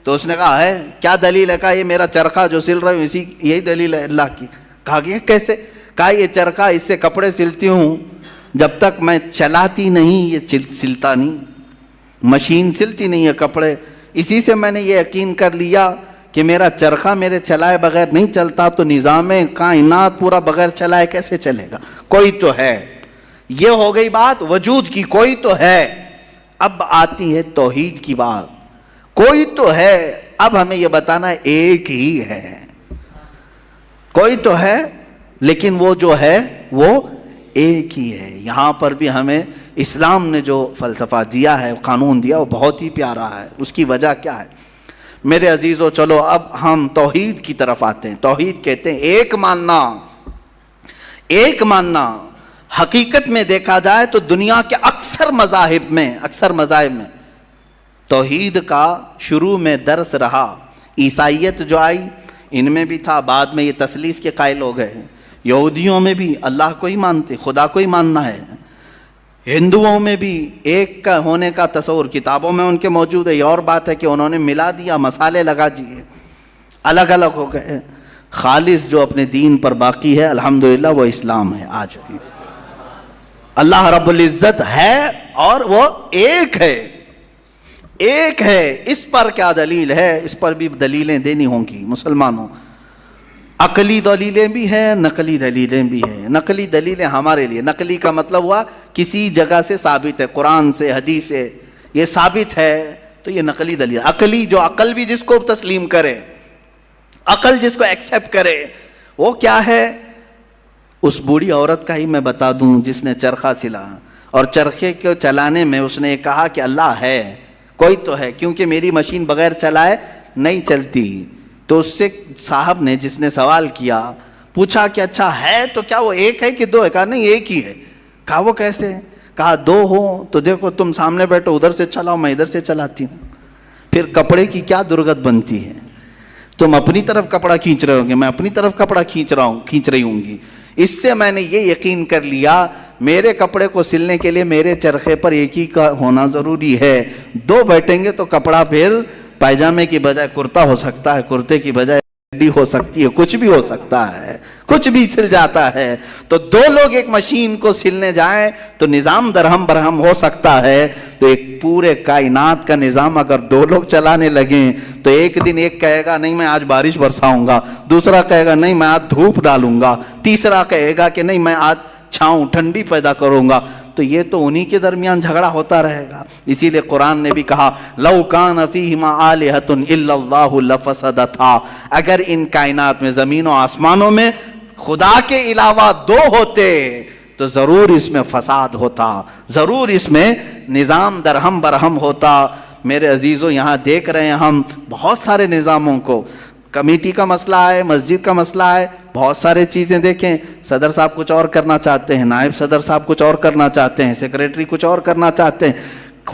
تو اس نے کہا ہے۔ کیا دلیل ہے؟ کہا یہ میرا چرخہ جو سل رہا ہوں یہی دلیل ہے اللہ کی۔ کہا کہ کیسے؟ کہا یہ چرخہ، اس سے کپڑے سلتی ہوں، جب تک میں چلاتی نہیں یہ سلتا نہیں، مشین سلتی نہیں ہے کپڑے، اسی سے میں نے یہ یقین کر لیا کہ میرا چرخہ میرے چلائے بغیر نہیں چلتا، تو نظام کائنات پورا بغیر چلائے کیسے چلے گا؟ کوئی تو ہے۔ یہ ہو گئی بات وجود کی، کوئی تو ہے۔ اب آتی ہے توحید کی بات، کوئی تو ہے، اب ہمیں یہ بتانا ہے ایک ہی ہے۔ کوئی تو ہے لیکن وہ جو ہے وہ ایک ہی ہے۔ یہاں پر بھی ہمیں اسلام نے جو فلسفہ دیا ہے، قانون دیا، وہ بہت ہی پیارا ہے۔ اس کی وجہ کیا ہے میرے عزیزو؟ چلو اب ہم توحید کی طرف آتے ہیں۔ توحید کہتے ہیں ایک ماننا، ایک ماننا۔ حقیقت میں دیکھا جائے تو دنیا کے اکثر مذاہب میں توحید کا شروع میں درس رہا۔ عیسائیت جو آئی ان میں بھی تھا، بعد میں یہ تثلیث کے قائل ہو گئے۔ یہودیوں میں بھی اللہ کو ہی مانتے، خدا کو ہی ماننا ہے۔ ہندوؤں میں بھی ایک کا ہونے کا تصور کتابوں میں ان کے موجود ہے۔ یہ اور بات ہے کہ انہوں نے ملا دیا، مسالے لگا دیے، الگ الگ ہو گئے۔ خالص جو اپنے دین پر باقی ہے الحمدللہ وہ اسلام ہے۔ آج بھی اللہ رب العزت ہے اور وہ ایک ہے، ایک ہے۔ اس پر کیا دلیل ہے؟ اس پر بھی دلیلیں دینی ہوں گی مسلمانوں۔ عقلی دلیلیں بھی ہیں، نقلی دلیلیں بھی ہیں۔ نقلی دلیلیں ہمارے لیے، نقلی کا مطلب ہوا کسی جگہ سے ثابت ہے، قرآن سے، حدیث سے یہ ثابت ہے تو یہ نقلی دلیل۔ عقلی جو عقل بھی جس کو تسلیم کرے، عقل جس کو ایکسیپٹ کرے، وہ کیا ہے؟ اس بوڑھی عورت کا ہی میں بتا دوں جس نے چرخہ سلا، اور چرخے کو چلانے میں اس نے کہا کہ اللہ ہے، کوئی تو ہے، کیونکہ میری مشین بغیر چلائے نہیں چلتی۔ تو اس سے صاحب نے، جس نے سوال کیا، پوچھا کہ اچھا ہے تو کیا وہ ایک ہے کہ دو ہے؟ کہا نہیں ایک ہی ہے۔ کہا وہ کیسے؟ کہا دو ہو تو دیکھو تم سامنے بیٹھو، ادھر سے چلاؤ، میں ادھر سے چلاتی ہوں، پھر کپڑے کی کیا درگت بنتی ہے؟ تم اپنی طرف کپڑا کھینچ رہے ہوں گے، میں اپنی طرف کپڑا کھینچ رہی ہوں گی۔ اس سے میں نے یہ یقین کر لیا میرے کپڑے کو سلنے کے لیے میرے چرخے پر ایک ہی کا ہونا ضروری ہے۔ دو بیٹھیں گے تو کپڑا پھر پائجامے کی بجائے کرتا ہو سکتا ہے، کرتے کی بجائے چڈی ہو سکتی ہے، کچھ بھی ہو سکتا ہے، کچھ بھی سل جاتا ہے۔ تو دو لوگ ایک مشین کو سلنے جائیں تو نظام درہم برہم ہو سکتا ہے، تو ایک پورے کائنات کا نظام اگر دو لوگ چلانے لگیں تو ایک دن ایک کہے گا نہیں میں آج بارش برساؤں گا، دوسرا کہے گا نہیں میں آج دھوپ ڈالوں گا، تیسرا کہے گا کہ نہیں میں آج چھاؤں ٹھنڈی پیدا کروں گا، تو یہ تو انہی کے درمیان جھگڑا ہوتا رہے گا۔ اسی لیے قرآن نے بھی کہا لَوْ كَانَ فِيهِمَا آلِهَةٌ إِلَّا اللَّهُ لَفَسَدَتَا، اگر ان کائنات میں، زمین و آسمانوں میں خدا کے علاوہ دو ہوتے تو ضرور اس میں فساد ہوتا، ضرور اس میں نظام درہم برہم ہوتا۔ میرے عزیزوں، یہاں دیکھ رہے ہیں ہم بہت سارے نظاموں کو، کمیٹی کا مسئلہ ہے، مسجد کا مسئلہ ہے، بہت سارے چیزیں دیکھیں، صدر صاحب کچھ اور کرنا چاہتے ہیں، نائب صدر صاحب کچھ اور کرنا چاہتے ہیں، سیکریٹری کچھ اور کرنا چاہتے ہیں،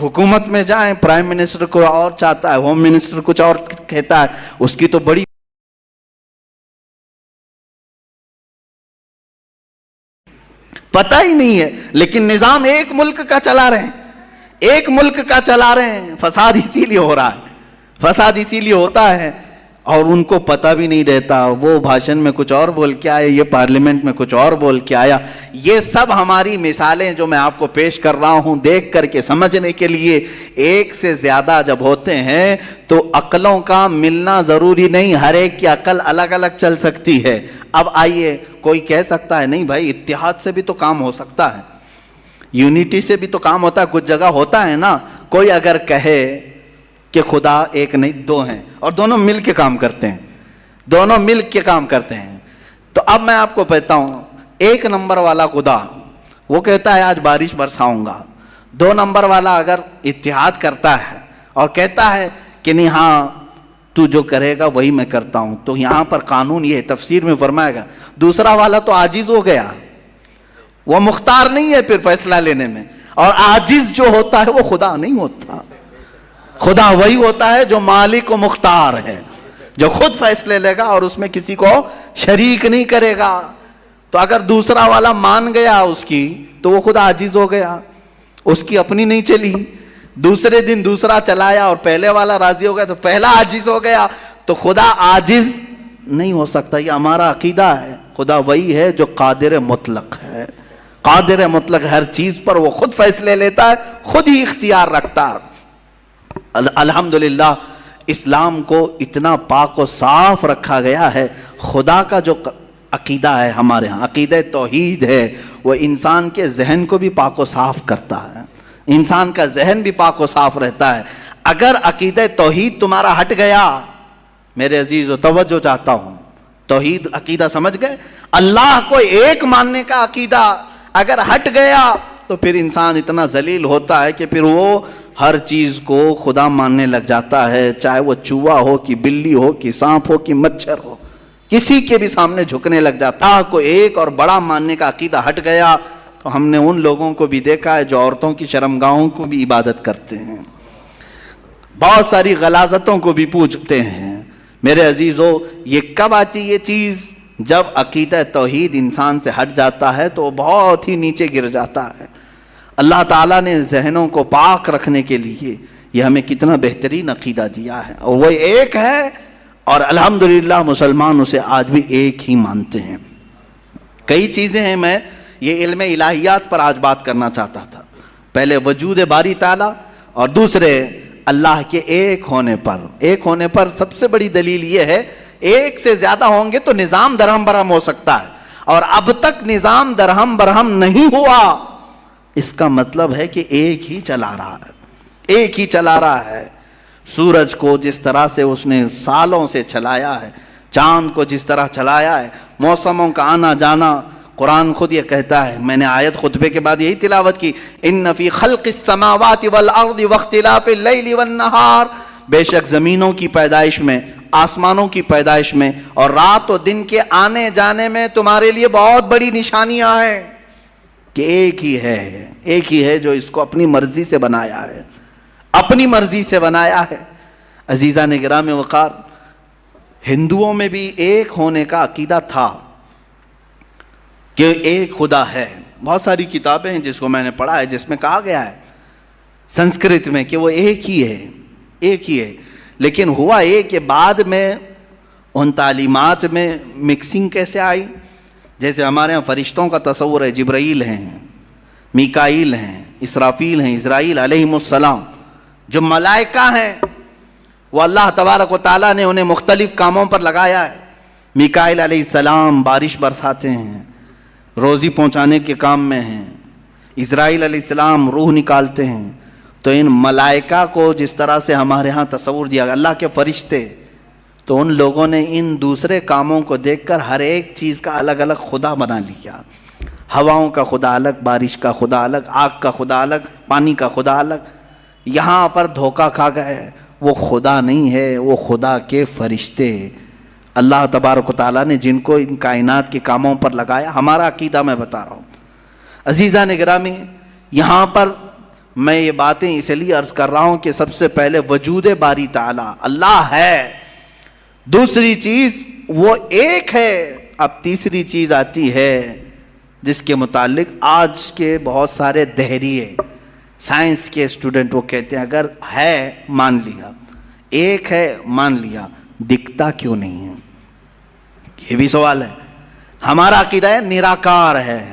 حکومت میں جائیں پرائم منسٹر کو اور چاہتا ہے، ہوم منسٹر کچھ اور کہتا ہے، اس کی تو بڑی پتہ ہی نہیں ہے، لیکن نظام ایک ملک کا چلا رہے ہیں، ایک ملک کا چلا رہے ہیں۔ فساد اسی لیے ہو رہا ہے، فساد اسی لیے ہوتا ہے۔ اور ان کو پتہ بھی نہیں رہتا، وہ بھاشن میں کچھ اور بول کے آئے، یہ پارلیمنٹ میں کچھ اور بول کے آیا۔ یہ سب ہماری مثالیں جو میں آپ کو پیش کر رہا ہوں دیکھ کر کے سمجھنے کے لیے۔ ایک سے زیادہ جب ہوتے ہیں تو عقلوں کا ملنا ضروری نہیں، ہر ایک کی عقل الگ الگ چل سکتی ہے۔ اب آئیے، کوئی کہہ سکتا ہے نہیں بھائی اتحاد سے بھی تو کام ہو سکتا ہے، یونٹی سے بھی تو کام ہوتا ہے، کچھ جگہ ہوتا ہے نا۔ کوئی اگر کہے کہ خدا ایک نہیں دو ہیں اور دونوں مل کے کام کرتے ہیں، دونوں مل کے کام کرتے ہیں، تو اب میں آپ کو کہتا ہوں ایک نمبر والا خدا وہ کہتا ہے آج بارش برساؤں گا، 2 نمبر والا اگر اتحاد کرتا ہے اور کہتا ہے کہ نہیں ہاں تو جو کرے گا وہی میں کرتا ہوں، تو یہاں پر قانون یہ تفسیر میں فرمائے گا دوسرا والا تو عاجز ہو گیا، وہ مختار نہیں ہے پھر فیصلہ لینے میں، اور عاجز جو ہوتا ہے وہ خدا نہیں ہوتا۔ خدا وہی ہوتا ہے جو مالک و مختار ہے، جو خود فیصلے لے گا اور اس میں کسی کو شریک نہیں کرے گا۔ تو اگر دوسرا والا مان گیا اس کی تو وہ خدا عاجز ہو گیا، اس کی اپنی نہیں چلی، دوسرے دن دوسرا چلایا اور پہلے والا راضی ہو گیا تو پہلا عاجز ہو گیا، تو خدا عاجز نہیں ہو سکتا۔ یہ ہمارا عقیدہ ہے، خدا وہی ہے جو قادر مطلق ہے، قادر مطلق ہر چیز پر وہ خود فیصلے لیتا ہے، خود ہی اختیار رکھتا ہے۔ الحمدللہ اسلام کو اتنا پاک و صاف رکھا گیا ہے۔ خدا کا جو عقیدہ ہے ہمارے ہاں، عقیدہ توحید ہے، وہ انسان کے ذہن کو بھی پاک و صاف کرتا ہے، انسان کا ذہن بھی پاک و صاف رہتا ہے۔ اگر عقیدہ توحید تمہارا ہٹ گیا، میرے عزیزو توجہ چاہتا ہوں، توحید عقیدہ سمجھ گئے، اللہ کو ایک ماننے کا عقیدہ اگر ہٹ گیا تو پھر انسان اتنا ذلیل ہوتا ہے کہ پھر وہ ہر چیز کو خدا ماننے لگ جاتا ہے، چاہے وہ چوہا ہو کہ بلی ہو کہ سانپ ہو کہ مچھر ہو، کسی کے بھی سامنے جھکنے لگ جاتا۔ کو ایک اور بڑا ماننے کا عقیدہ ہٹ گیا تو ہم نے ان لوگوں کو بھی دیکھا ہے جو عورتوں کی شرمگاہوں کو بھی عبادت کرتے ہیں، بہت ساری غلاظتوں کو بھی پوجتے ہیں۔ میرے عزیزو یہ کب آتی یہ چیز؟ جب عقیدہ توحید انسان سے ہٹ جاتا ہے تو وہ بہت ہی نیچے گر جاتا ہے۔ اللہ تعالیٰ نے ذہنوں کو پاک رکھنے کے لیے یہ ہمیں کتنا بہترین عقیدہ دیا ہے، اور وہ ایک ہے، اور الحمدللہ مسلمان اسے آج بھی ایک ہی مانتے ہیں۔ کئی چیزیں ہیں، میں یہ علم الہیات پر آج بات کرنا چاہتا تھا، پہلے وجود باری تعالیٰ اور دوسرے اللہ کے ایک ہونے پر سب سے بڑی دلیل یہ ہے ایک سے زیادہ ہوں گے تو نظام درہم برہم ہو سکتا ہے، اور اب تک نظام درہم برہم نہیں ہوا، اس کا مطلب ہے کہ ایک ہی چلا رہا ہے۔ سورج کو جس طرح سے اس نے سالوں سے چلایا ہے، چاند کو جس طرح چلایا ہے، موسموں کا آنا جانا، قرآن خود یہ کہتا ہے، میں نے آیت خطبے کے بعد یہی تلاوت کی، ان فی خلق السماوات والارض واختلاف اللیل والنہار، بے شک زمینوں کی پیدائش میں، آسمانوں کی پیدائش میں اور رات و دن کے آنے جانے میں تمہارے لیے بہت بڑی نشانیاں ہیں، کہ ایک ہی ہے جو اس کو اپنی مرضی سے بنایا ہے، عزیزان گرام وقار، ہندوؤں میں بھی ایک ہونے کا عقیدہ تھا کہ ایک خدا ہے۔ بہت ساری کتابیں ہیں جس کو میں نے پڑھا ہے جس میں کہا گیا ہے سنسکرت میں کہ وہ ایک ہی ہے، لیکن ہوا یہ کہ بعد میں ان تعلیمات میں مکسنگ کیسے آئی؟ جیسے ہمارے ہاں فرشتوں کا تصور ہے، جبرائیل ہیں، میکائیل ہیں، اسرافیل ہیں، اسرائیل علیہم السلام، جو ملائکہ ہیں وہ اللہ تبارک و تعالیٰ نے انہیں مختلف کاموں پر لگایا ہے۔ میکائیل علیہ السلام بارش برساتے ہیں، روزی پہنچانے کے کام میں ہیں، اسرائیل علیہ السلام روح نکالتے ہیں۔ تو ان ملائکہ کو جس طرح سے ہمارے ہاں تصور دیا گیا اللہ کے فرشتے، تو ان لوگوں نے ان دوسرے کاموں کو دیکھ کر ہر ایک چیز کا الگ الگ خدا بنا لیا، ہواؤں کا خدا الگ، بارش کا خدا الگ، آگ کا خدا الگ، پانی کا خدا الگ۔ یہاں پر دھوکہ کھا گئے، وہ خدا نہیں ہے، وہ خدا کے فرشتے، اللہ تبارک و تعالیٰ نے جن کو ان کائنات کے کاموں پر لگایا۔ ہمارا عقیدہ میں بتا رہا ہوں عزیزان گرامی، یہاں پر میں یہ باتیں اس لیے عرض کر رہا ہوں کہ سب سے پہلے وجود باری تعالیٰ اللہ ہے، دوسری چیز وہ ایک ہے۔ اب تیسری چیز آتی ہے جس کے متعلق آج کے بہت سارے دہریے سائنس کے اسٹوڈنٹ وہ کہتے ہیں اگر ہے مان لیا، ایک ہے مان لیا، دکھتا کیوں نہیں ہے؟ یہ بھی سوال ہے. ہمارا عقیدہ ہے نراکار ہے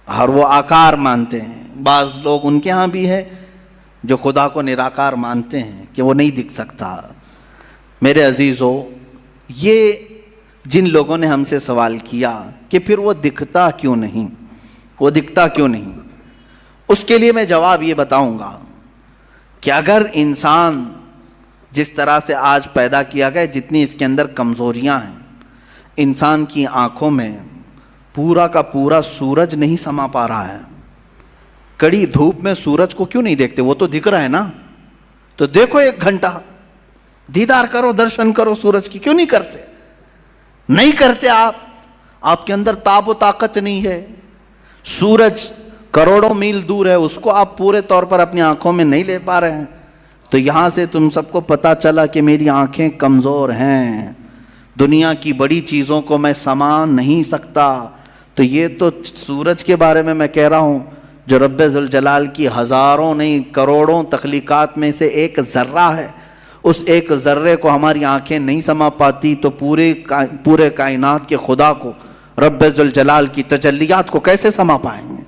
اور وہ آکار مانتے ہیں. بعض لوگ ان کے ہاں بھی ہے جو خدا کو نراکار مانتے ہیں کہ وہ نہیں دکھ سکتا. میرے عزیزو، یہ جن لوگوں نے ہم سے سوال کیا کہ پھر وہ دکھتا کیوں نہیں، وہ دکھتا کیوں نہیں، اس کے لیے میں جواب یہ بتاؤں گا کہ اگر انسان جس طرح سے آج پیدا کیا گیا، جتنی اس کے اندر کمزوریاں ہیں، انسان کی آنکھوں میں پورا کا پورا سورج نہیں سما پا رہا ہے. کڑی دھوپ میں سورج کو کیوں نہیں دیکھتے؟ وہ تو دکھ رہا ہے نا. تو دیکھو 1 گھنٹہ دیدار کرو، درشن کرو سورج کی. کیوں نہیں کرتے؟ نہیں کرتے. آپ کے اندر تاب و طاقت نہیں ہے. سورج کروڑوں میل دور ہے، اس کو آپ پورے طور پر اپنی آنکھوں میں نہیں لے پا رہے ہیں. تو یہاں سے تم سب کو پتا چلا کہ میری آنکھیں کمزور ہیں، دنیا کی بڑی چیزوں کو میں سما نہیں سکتا. تو یہ تو سورج کے بارے میں کہہ رہا ہوں جو رب ذوالجلال کی ہزاروں نہیں کروڑوں تخلیقات میں سے ایک ذرہ ہے. اس ایک ذرے کو ہماری آنکھیں نہیں سما پاتی تو پورے کائنات کے خدا کو، رب ذوالجلال کی تجلیات کو کیسے سما پائیں گے؟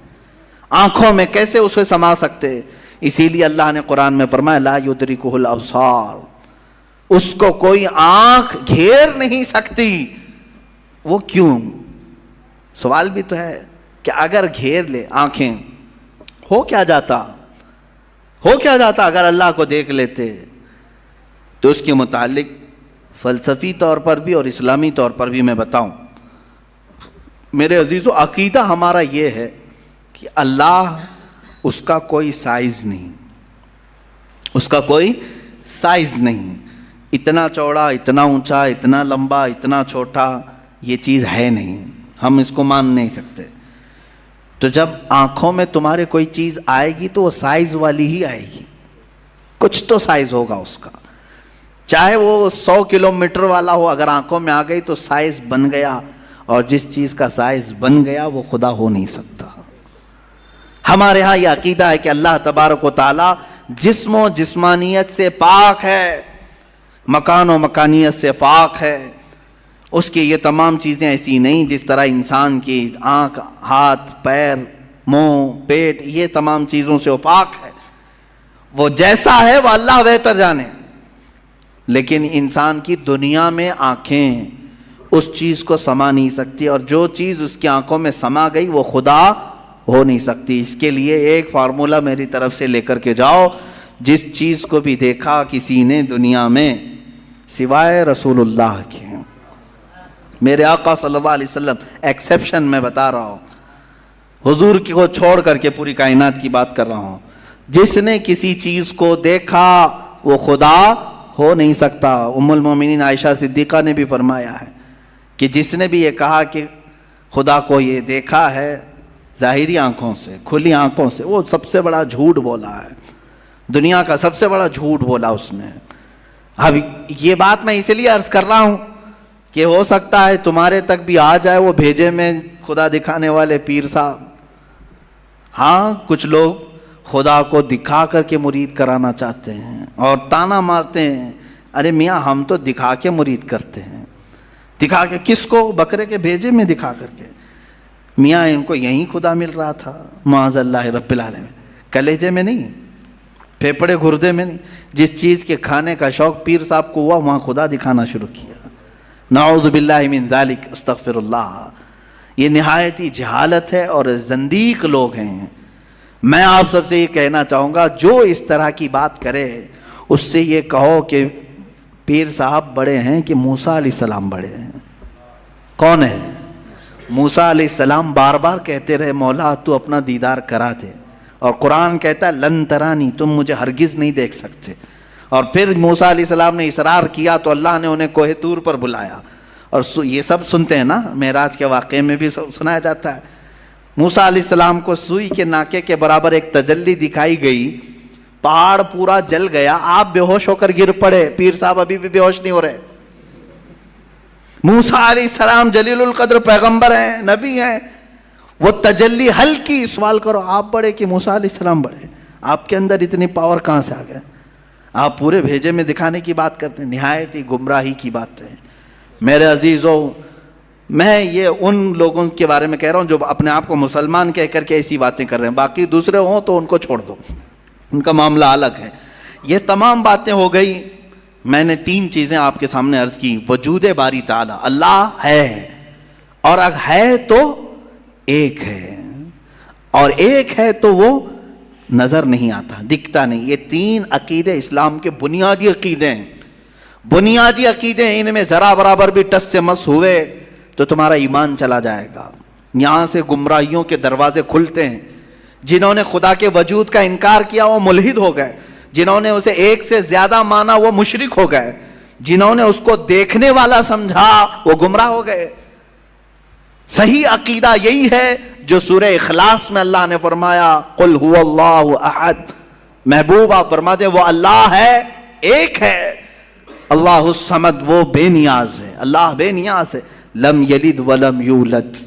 آنکھوں میں کیسے اسے سما سکتے؟ اسی لیے اللہ نے قرآن میں فرمایا لا یدرکہ الابصار، اس کو کوئی آنکھ گھیر نہیں سکتی. وہ کیوں؟ سوال بھی تو ہے کہ اگر گھیر لے آنکھیں، ہو کیا جاتا اگر اللہ کو دیکھ لیتے؟ تو اس کے متعلق فلسفی طور پر بھی اور اسلامی طور پر بھی میں بتاؤں. میرے عزیزو، عقیدہ ہمارا یہ ہے کہ اللہ، اس کا کوئی سائز نہیں، اس کا کوئی سائز نہیں. اتنا چوڑا، اتنا اونچا، اتنا لمبا، اتنا چھوٹا، یہ چیز ہے نہیں، ہم اس کو مان نہیں سکتے. تو جب آنکھوں میں تمہارے کوئی چیز آئے گی تو وہ سائز والی ہی آئے گی. کچھ تو سائز ہوگا اس کا، چاہے وہ 100 کلومیٹر والا ہو. اگر آنکھوں میں آ گئی تو سائز بن گیا، اور جس چیز کا سائز بن گیا وہ خدا ہو نہیں سکتا. ہمارے ہاں یہ عقیدہ ہے کہ اللہ تبارک و تعالی جسم و جسمانیت سے پاک ہے، مکان و مکانیت سے پاک ہے. اس کی یہ تمام چیزیں ایسی نہیں جس طرح انسان کی آنکھ، ہاتھ، پیر، منہ، پیٹ، یہ تمام چیزوں سے وہ پاک ہے. وہ جیسا ہے وہ اللہ بہتر جانے. لیکن انسان کی دنیا میں آنکھیں اس چیز کو سما نہیں سکتی، اور جو چیز اس کی آنکھوں میں سما گئی وہ خدا ہو نہیں سکتی. اس کے لیے ایک فارمولا میری طرف سے لے کر کے جاؤ. جس چیز کو بھی دیکھا کسی نے دنیا میں سوائے رسول اللہ کے، میرے آقا صلی اللہ علیہ وسلم ایکسیپشن میں بتا رہا ہوں، حضور کو چھوڑ کر کے پوری کائنات کی بات کر رہا ہوں، جس نے کسی چیز کو دیکھا وہ خدا ہو نہیں سکتا. ام المومنین عائشہ صدیقہ نے بھی فرمایا ہے کہ جس نے بھی یہ کہا کہ خدا کو یہ دیکھا ہے ظاہری آنکھوں سے، کھلی آنکھوں سے، وہ سب سے بڑا جھوٹ بولا ہے، دنیا کا سب سے بڑا جھوٹ بولا اس نے. اب یہ بات میں اس لیے عرض کر رہا ہوں کہ ہو سکتا ہے تمہارے تک بھی آ جائے وہ بھیجے میں خدا دکھانے والے پیر صاحب. ہاں، کچھ لوگ خدا کو دکھا کر کے مرید کرانا چاہتے ہیں اور تانا مارتے ہیں، ارے میاں ہم تو دکھا کے مرید کرتے ہیں. دکھا کے کس کو؟ بکرے کے بھیجے میں دکھا کر کے. میاں ان کو یہیں خدا مل رہا تھا معاذ اللہ رب العالمین، کلیجے میں نہیں، پھیپڑے گردے میں نہیں. جس چیز کے کھانے کا شوق پیر صاحب کو ہوا وہاں خدا دکھانا شروع کیا. نعوذ باللہ من ذالک، استغفر اللہ. یہ نہایتی جہالت ہے اور زندیق لوگ ہیں. میں آپ سب سے یہ کہنا چاہوں گا جو اس طرح کی بات کرے اس سے یہ کہو کہ پیر صاحب بڑے ہیں کہ موسیٰ علیہ السلام بڑے ہیں. کون ہے؟ موسیٰ علیہ السلام بار بار کہتے رہے مولا تو اپنا دیدار کرا دے، اور قرآن کہتا ہے لن ترانی، تم مجھے ہرگز نہیں دیکھ سکتے. اور پھر موسیٰ علیہ السلام نے اصرار کیا تو اللہ نے انہیں کوہ طور پر بلایا. اور یہ سب سنتے ہیں نا، معراج کے واقعے میں بھی سنایا جاتا ہے. موسیٰ علیہ السلام کو سوئی کے ناکے کے برابر ایک تجلی دکھائی گئی، پہاڑ پورا جل گیا، آپ بے ہوش ہو کر گر پڑے. پیر صاحب ابھی بھی بے ہوش نہیں ہو رہے. موسیٰ علیہ السلام جلیل القدر پیغمبر ہیں، نبی ہیں، وہ تجلی ہلکی. سوال کرو آپ بڑے کہ موسیٰ علیہ السلام بڑے؟ آپ کے اندر اتنی پاور کہاں سے آ گئے؟ آپ پورے بھیجے میں دکھانے کی بات کرتے ہیں، نہایت ہی گمراہی کی بات ہے۔ میرے عزیزوں، میں یہ ان لوگوں کے بارے میں کہہ رہا ہوں جو اپنے آپ کو مسلمان کہہ کر کے ایسی باتیں کر رہے ہیں، باقی دوسرے ہوں تو ان کو چھوڑ دو، ان کا معاملہ الگ ہے۔ یہ تمام باتیں ہو گئی، میں نے 3 چیزیں آپ کے سامنے عرض کی۔ وجود باری تعالی، اللہ ہے، اور اگر ہے تو ایک ہے، اور ایک ہے تو وہ نظر نہیں آتا، دکھتا نہیں۔ یہ 3 عقیدے اسلام کے بنیادی عقیدے ہیں، بنیادی عقیدے ہیں۔ ان میں ذرا برابر بھی ٹس سے مس ہوئے تو تمہارا ایمان چلا جائے گا۔ یہاں سے گمراہیوں کے دروازے کھلتے ہیں۔ جنہوں نے خدا کے وجود کا انکار کیا وہ ملحد ہو گئے، جنہوں نے اسے ایک سے زیادہ مانا وہ مشرک ہو گئے، جنہوں نے اس کو دیکھنے والا سمجھا وہ گمراہ ہو گئے۔ صحیح عقیدہ یہی ہے جو سورہ اخلاص میں اللہ نے فرمایا قل هو اللہ احد، محبوب آپ فرما دیں وہ اللہ ہے، ایک ہے، اللہ الصمد، وہ بے نیاز ہے، اللہ بے نیاز ہے، لم یلد ولم یولد،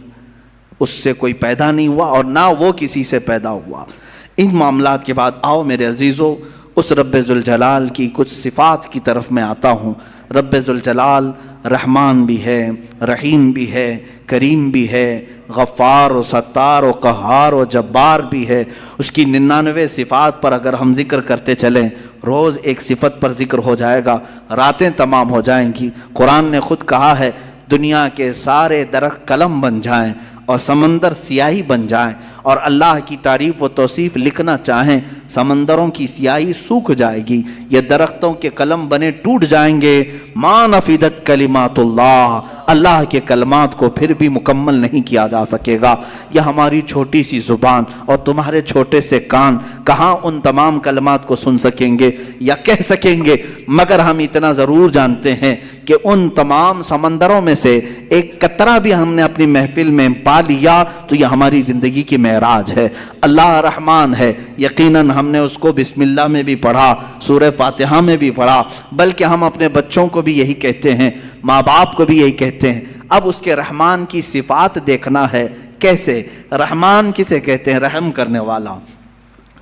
اس سے کوئی پیدا نہیں ہوا اور نہ وہ کسی سے پیدا ہوا۔ ان معاملات کے بعد آؤ میرے عزیزو اس رب ذوالجلال کی کچھ صفات کی طرف میں آتا ہوں۔ رب ذوالجلال رحمان بھی ہے، رحیم بھی ہے، کریم بھی ہے، غفار و ستار و قہار و جبار بھی ہے۔ اس کی 99 صفات پر اگر ہم ذکر کرتے چلیں، روز ایک صفت پر ذکر ہو جائے گا، راتیں تمام ہو جائیں گی۔ قرآن نے خود کہا ہے دنیا کے سارے درخت قلم بن جائیں اور سمندر سیاہی بن جائیں، اور اللہ کی تعریف و توصیف لکھنا چاہیں، سمندروں کی سیاہی سوکھ جائے گی، یہ درختوں کے قلم بنے ٹوٹ جائیں گے، ما نفدت کلمات اللہ، اللہ کے کلمات کو پھر بھی مکمل نہیں کیا جا سکے گا۔ یہ ہماری چھوٹی سی زبان اور تمہارے چھوٹے سے کان کہاں ان تمام کلمات کو سن سکیں گے یا کہہ سکیں گے، مگر ہم اتنا ضرور جانتے ہیں کہ ان تمام سمندروں میں سے ایک قطرہ بھی ہم نے اپنی محفل میں پا لیا تو یہ ہماری زندگی کی معراج ہے۔ اللہ رحمان ہے، یقیناً ہم نے اس کو بسم اللہ میں بھی پڑھا، سورہ فاتحہ میں بھی پڑھا، بلکہ ہم اپنے بچوں کو بھی یہی کہتے ہیں، ماں باپ کو بھی یہی کہتے ہیں۔ اب اس کے رحمان کی صفات دیکھنا ہے، کیسے رحمان کسے کہتے ہیں؟ رحم کرنے والا،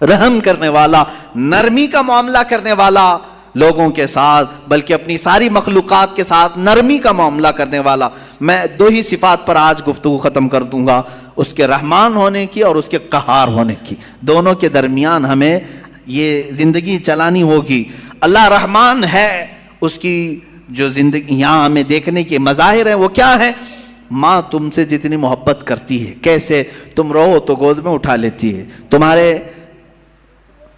رحم کرنے والا، نرمی کا معاملہ کرنے والا لوگوں کے ساتھ، بلکہ اپنی ساری مخلوقات کے ساتھ نرمی کا معاملہ کرنے والا۔ میں 2 ہی صفات پر آج گفتگو ختم کر دوں گا، اس کے رحمان ہونے کی اور اس کے قہار ہونے کی۔ دونوں کے درمیان ہمیں یہ زندگی چلانی ہوگی۔ اللہ رحمان ہے، اس کی جو زندگی یہاں ہمیں دیکھنے کے مظاہر ہیں وہ کیا ہے؟ ماں تم سے جتنی محبت کرتی ہے، کیسے تم رو تو گود میں اٹھا لیتی ہے، تمہارے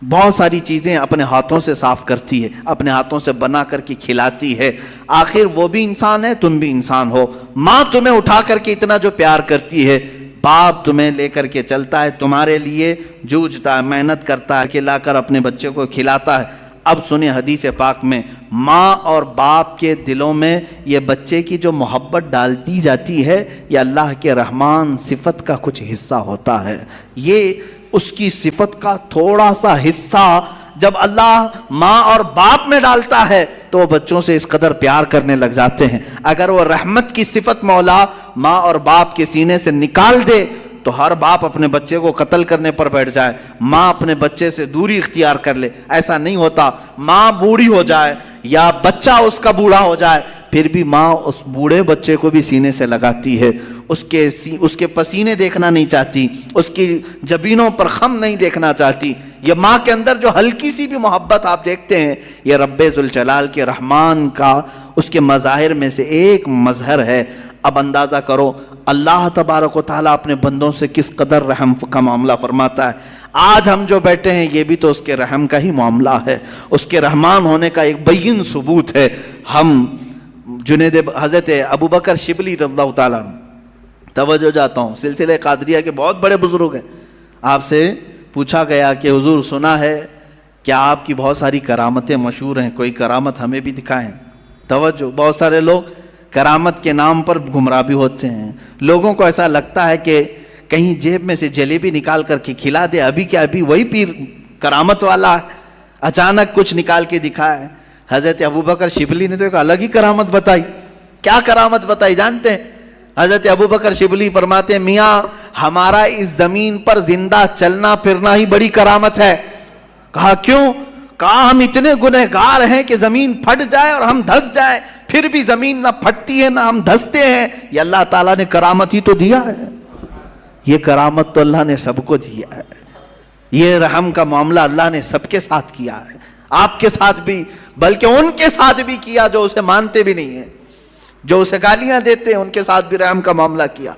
بہت ساری چیزیں اپنے ہاتھوں سے صاف کرتی ہے، اپنے ہاتھوں سے بنا کر کے کھلاتی ہے۔ آخر وہ بھی انسان ہے، تم بھی انسان ہو۔ ماں تمہیں اٹھا کر کے اتنا جو پیار کرتی ہے، باپ تمہیں لے کر کے چلتا ہے، تمہارے لیے جوجھتا ہے، محنت کرتا ہے کہ لا کر اپنے بچے کو کھلاتا ہے۔ اب سنیں حدیث پاک میں ماں اور باپ کے دلوں میں یہ بچے کی جو محبت ڈال دی جاتی ہے، یہ اللہ کے رحمان صفت کا کچھ حصہ ہوتا ہے۔ یہ اس کی صفت کا تھوڑا سا حصہ جب اللہ ماں اور باپ میں ڈالتا ہے تو وہ بچوں سے اس قدر پیار کرنے لگ جاتے ہیں۔ اگر وہ رحمت کی صفت مولا ماں اور باپ کے سینے سے نکال دے تو ہر باپ اپنے بچے کو قتل کرنے پر بیٹھ جائے، ماں اپنے بچے سے دوری اختیار کر لے۔ ایسا نہیں ہوتا۔ ماں بوڑھی ہو جائے یا بچہ اس کا بوڑھا ہو جائے، پھر بھی ماں اس بوڑھے بچے کو بھی سینے سے لگاتی ہے، اس کے پسینے دیکھنا نہیں چاہتی، اس کی جبینوں پر خم نہیں دیکھنا چاہتی۔ یہ ماں کے اندر جو ہلکی سی بھی محبت آپ دیکھتے ہیں، یہ رب ذوالجلال کے رحمان کا اس کے مظاہر میں سے ایک مظہر ہے۔ اب اندازہ کرو اللہ تبارک و تعالیٰ اپنے بندوں سے کس قدر رحم کا معاملہ فرماتا ہے۔ آج ہم جو بیٹھے ہیں یہ بھی تو اس کے رحم کا ہی معاملہ ہے، اس کے رحمان ہونے کا ایک بین ثبوت ہے۔ ہم حضرت ابوبکر شبلی رضی اللہ تعالیٰ توجہ جاتا ہوں، سلسلہ قادریہ کے بہت بڑے بزرگ ہیں۔ آپ سے پوچھا گیا کہ حضور سنا ہے کہ آپ کی بہت ساری کرامتیں مشہور ہیں، کوئی کرامت ہمیں بھی دکھائیں۔ توجہ، بہت سارے لوگ کرامت کے نام پر گمراہ بھی ہوتے ہیں۔ لوگوں کو ایسا لگتا ہے کہ کہیں جیب میں سے جلیبی نکال کر کے کھلا دے، ابھی کیا ابھی وہی پیر کرامت والا ہے، اچانک کچھ نکال کے دکھائے۔ حضرت ابوبکر شبلی نے تو ایک الگ ہی کرامت بتائی۔ کیا کرامت بتائی جانتے ہیں؟ حضرت ابوبکر شبلی فرماتے ہیں میاں ہمارا اس زمین پر زندہ چلنا پھرنا ہی بڑی کرامت ہے۔ کہا کیوں؟ کہا ہم اتنے گنہگار ہیں کہ زمین پھٹ جائے اور ہم دھس جائیں، پھر بھی زمین نہ پھٹتی ہے نہ ہم دھستے ہیں. یہ اللہ تعالیٰ نے کرامت ہی تو دیا ہے. یہ کرامت تو اللہ نے سب کو دیا ہے. یہ رحم کا معاملہ اللہ نے سب کے ساتھ کیا ہے، آپ کے ساتھ بھی، بلکہ ان کے ساتھ بھی کیا جو اسے مانتے بھی نہیں ہیں، جو اسے گالیاں دیتے ہیں، ان کے ساتھ بھی رحم کا معاملہ کیا.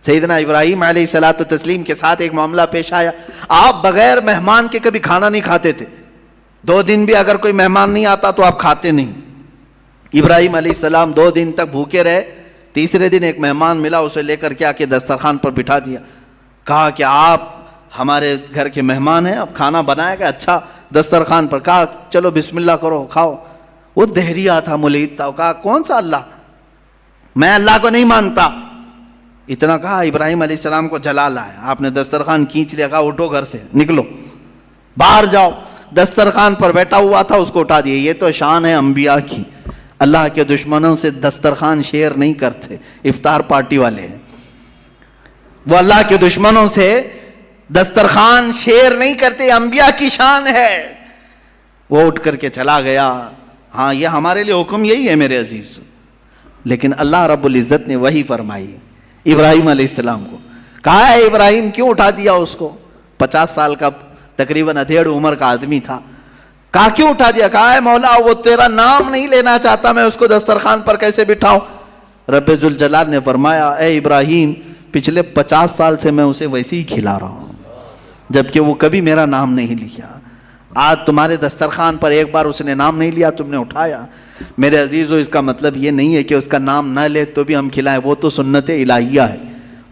سیدنا ابراہیم علیہ الصلوۃ والتسلیم کے ساتھ ایک معاملہ پیش آیا. آپ بغیر مہمان کے کبھی کھانا نہیں کھاتے تھے، 2 دن بھی اگر کوئی مہمان نہیں آتا تو آپ کھاتے نہیں. ابراہیم علیہ السلام 2 دن تک بھوکے رہے. تیسرے دن ایک مہمان ملا، اسے لے کر کے آ کے دسترخوان پر بٹھا دیا. کہا کہ آپ ہمارے گھر کے مہمان ہیں، اب کھانا بنایا گیا اچھا دسترخوان پر. کہا چلو بسم اللہ کرو کھاؤ. وہ دہریا تھا، ملحد تھا. کہا کون سا اللہ، میں اللہ کو نہیں مانتا. اتنا کہا ابراہیم علیہ السلام کو جلا لایا. آپ نے دسترخوان کھینچ لیا، کہا اٹھو گھر سے، نکلو باہر جاؤ. دسترخوان پر بیٹھا ہوا تھا، اس کو اٹھا دیا. یہ تو شان ہے انبیاء کی. اللہ کے دشمنوں سے دسترخوان شیئر نہیں کرتے، افطار پارٹی والے ہیں وہ. اللہ کے دشمنوں سے دسترخوان شیئر نہیں کرتے، انبیاء کی شان ہے. وہ اٹھ کر کے چلا گیا. ہاں یہ ہمارے لیے حکم یہی ہے میرے عزیز. لیکن اللہ رب العزت نے وہی فرمائی ابراہیم علیہ السلام کو. کہا ہے ابراہیم کیوں اٹھا دیا اس کو؟ 50 سال کا تقریباً ادھیڑ عمر کا آدمی تھا. کہا کیوں اٹھا دیا؟ کہا ہے مولا وہ تیرا نام نہیں لینا چاہتا، میں اس کو دسترخوان پر کیسے بٹھاؤں؟ رب ذوالجلال نے فرمایا اے ابراہیم پچھلے 50 سال سے میں اسے ویسے ہی کھلا رہا ہوں، جبکہ وہ کبھی میرا نام نہیں لیا. آج تمہارے دسترخوان پر ایک بار اس نے نام نہیں لیا، تم نے اٹھایا. میرے عزیزو اس کا مطلب یہ نہیں ہے کہ اس کا نام نہ لے تو بھی ہم کھلائیں، وہ تو سنت الہیہ ہے،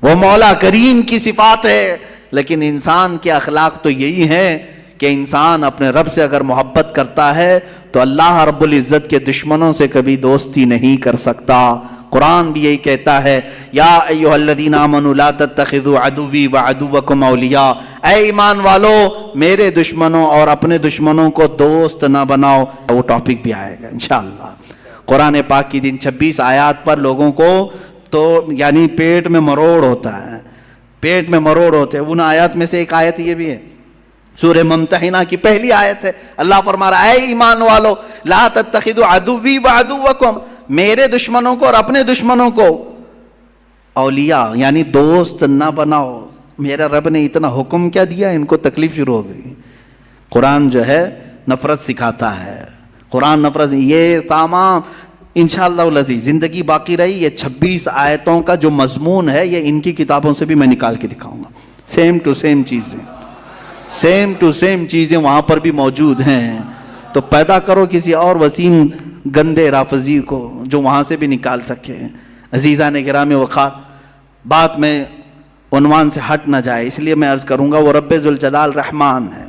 وہ مولا کریم کی صفات ہے. لیکن انسان کے اخلاق تو یہی ہیں کہ انسان اپنے رب سے اگر محبت کرتا ہے تو اللہ رب العزت کے دشمنوں سے کبھی دوستی نہیں کر سکتا. قرآن بھی یہی کہتا ہے یا ایھا الذین آمنوا لا تتخذوا عدوی وعدوکم اولیاء، اے ایمان والو میرے دشمنوں اور اپنے دشمنوں کو دوست نہ بناؤ. وہ ٹاپک بھی آئے گا انشاءاللہ. قرآن پاک کی 26 آیات پر لوگوں کو تو یعنی پیٹ میں مروڑ ہوتا ہے، پیٹ میں مروڑ ہوتے ہیں. ان آیات میں سے ایک آیت یہ بھی ہے، سورہ ممتحنہ کی پہلی آیت ہے. اللہ فرما رہا ہے اے ایمان والو لا تتخذوا عدوی وعدوکم، میرے دشمنوں کو اور اپنے دشمنوں کو اولیاء یعنی دوست نہ بناؤ. میرا رب نے اتنا حکم کیا دیا، ان کو تکلیف شروع ہو گئی. قرآن جو ہے نفرت سکھاتا ہے، قرآن نفرت. یہ تمام انشاءاللہ العزیز زندگی باقی رہی یہ 26 آیتوں کا جو مضمون ہے یہ ان کی کتابوں سے بھی میں نکال کے دکھاؤں گا. سیم ٹو سیم چیزیں، سیم ٹو سیم چیزیں وہاں پر بھی موجود ہیں. تو پیدا کرو کسی اور وسیم گندے رافضی کو جو وہاں سے بھی نکال سکے. عزیزان گرامی وقار، بات میں عنوان سے ہٹ نہ جائے اس لیے میں عرض کروں گا وہ رب ذوالجلال رحمان ہے،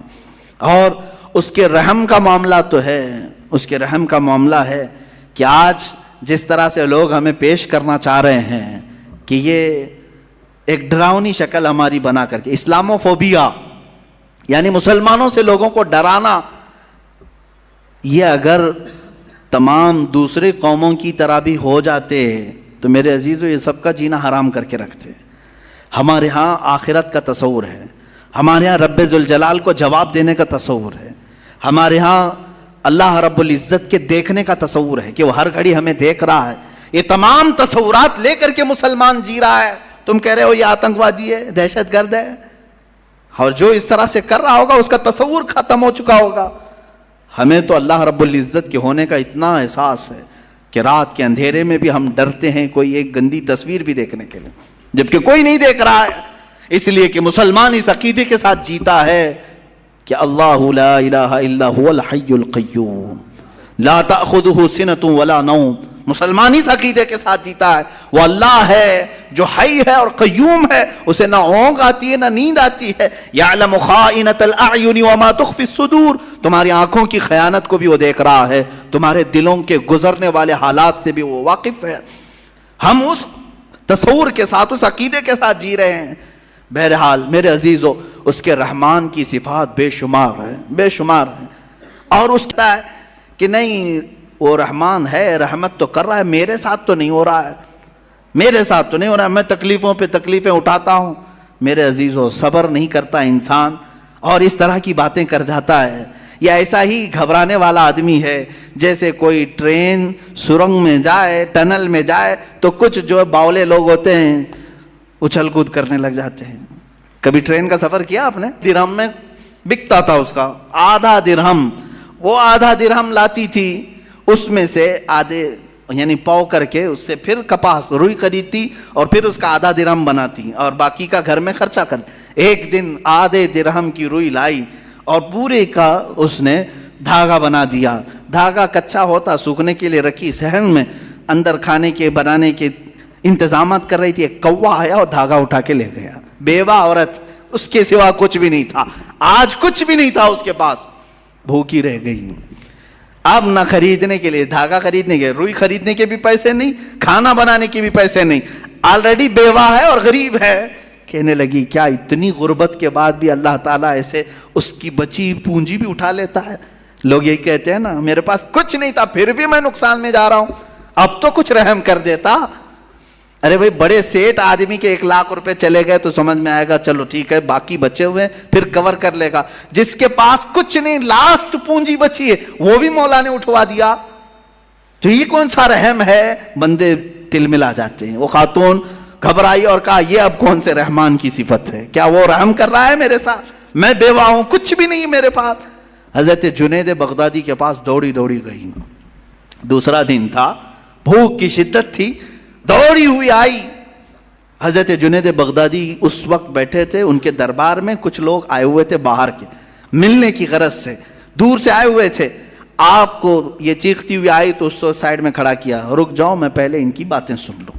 اور اس کے رحم کا معاملہ تو ہے، اس کے رحم کا معاملہ ہے کہ آج جس طرح سے لوگ ہمیں پیش کرنا چاہ رہے ہیں کہ یہ ایک ڈراؤنی شکل ہماری بنا کر کے اسلاموفوبیا یعنی مسلمانوں سے لوگوں کو ڈرانا، یہ اگر تمام دوسرے قوموں کی طرح بھی ہو جاتے تو میرے عزیزو یہ سب کا جینا حرام کر کے رکھتے. ہمارے ہاں آخرت کا تصور ہے، ہمارے ہاں رب ذوالجلال کو جواب دینے کا تصور ہے، ہمارے ہاں اللہ رب العزت کے دیکھنے کا تصور ہے کہ وہ ہر گھڑی ہمیں دیکھ رہا ہے. یہ تمام تصورات لے کر کے مسلمان جی رہا ہے. تم کہہ رہے ہو یہ آتنکوادی ہے، دہشت گرد ہے، اور جو اس طرح سے کر رہا ہوگا اس کا تصور ختم ہو چکا ہوگا. ہمیں تو اللہ رب العزت کے ہونے کا اتنا احساس ہے کہ رات کے اندھیرے میں بھی ہم ڈرتے ہیں کوئی ایک گندی تصویر بھی دیکھنے کے لیے، جبکہ کوئی نہیں دیکھ رہا ہے. اس لیے کہ مسلمان اس عقیدے کے ساتھ جیتا ہے کہ اللہ لا الہ الا هو الحی القیوم لا تأخذہ سنۃ ولا نوم. مسلمان اس عقیدے کے ساتھ جیتا ہے وہ اللہ ہے جو حی ہے اور قیوم ہے، اسے نہ اونگ آتی ہے نہ نیند آتی ہے. یعلم خائنۃ الاعین وما تخفی الصدور، تمہاری آنکھوں کی خیانت کو بھی وہ دیکھ رہا ہے، تمہارے دلوں کے گزرنے والے حالات سے بھی وہ واقف ہے. ہم اس تصور کے ساتھ اس عقیدے کے ساتھ جی رہے ہیں. بہرحال میرے عزیزو اس کے رحمان کی صفات بے شمار ہیں، بے شمار ہیں. اور اس کا ہے کہ نہیں وہ رحمان ہے، رحمت تو کر رہا ہے، میرے ساتھ تو نہیں ہو رہا ہے، میرے ساتھ تو نہیں ہو رہا ہے، میں تکلیفوں پہ تکلیفیں اٹھاتا ہوں. میرے عزیزو صبر نہیں کرتا انسان اور اس طرح کی باتیں کر جاتا ہے. یہ ایسا ہی گھبرانے والا آدمی ہے جیسے کوئی ٹرین سرنگ میں جائے، ٹنل میں جائے تو کچھ جو باولے لوگ ہوتے ہیں اچھل کود کرنے لگ جاتے ہیں۔ کبھی ٹرین کا سفر کیا آپ نے؟ درہم میں بکتا تھا اس کا آدھا درہم، وہ آدھا درہم لاتی تھی، اس میں سے آدھے یعنی پاؤ کر کے اس سے پھر کپاس روئی خریدتی اور پھر اس کا آدھا درہم بناتی اور باقی کا گھر میں خرچہ کر۔ ایک دن آدھے درہم کی روئی لائی اور پورے کا اس نے دھاگا بنا دیا۔ دھاگا کچا ہوتا، سوکھنے کے لیے رکھی صحن میں، اندر کھانے کے بنانے کے انتظامات کر رہی تھی، ایک کوا آیا اور دھاگا اٹھا کے لے گیا۔ بیوہ عورت، اس کے سوا کچھ بھی نہیں تھا، آج کچھ بھی نہیں تھا اس کے پاس، بھوکی رہ گئی۔ اب نہ خریدنے کے لیے دھاگا خریدنے کے، روئی خریدنے کے بھی پیسے نہیں، کھانا بنانے کے بھی پیسے نہیں، آلریڈی بیوہ ہے اور غریب ہے۔ کہنے لگی کیا اتنی غربت کے بعد بھی اللہ تعالیٰ ایسے اس کی بچی پونجی بھی اٹھا لیتا ہے؟ لوگ یہی کہتے ہیں نا، میرے پاس کچھ نہیں تھا پھر بھی میں نقصان میں جا رہا ہوں، اب تو کچھ رحم کر دیتا۔ ارے بھائی بڑے سیٹ آدمی کے 1 لاکھ روپے چلے گئے تو سمجھ میں آئے گا چلو ٹھیک ہے، باقی بچے ہوئے پھر کور کر لے گا۔ جس کے پاس کچھ نہیں، لاسٹ پونجی بچی ہے، وہ بھی مولا نے اٹھوا دیا، تو یہ کون سا رحم ہے؟ بندے تل ملا جاتے ہیں۔ وہ خاتون گھبرائی اور کہا یہ اب کون سے رحمان کی صفت ہے؟ کیا وہ رحم کر رہا ہے میرے ساتھ؟ میں بیوہ ہوں، کچھ بھی نہیں میرے پاس۔ حضرت جنید بغدادی کے پاس دوڑی دوڑی گئی، دوسرا دن تھا، بھوک کی شدت تھی، دوڑی ہوئی آئی۔ حضرت جنید بغدادی اس وقت بیٹھے تھے، ان کے دربار میں کچھ لوگ آئے ہوئے تھے باہر کے، ملنے کی غرض سے دور سے آئے ہوئے تھے۔ آپ کو یہ چیختی ہوئی آئی تو اس کو سائڈ میں کھڑا کیا، رک جاؤ میں پہلے ان کی باتیں سن لوں،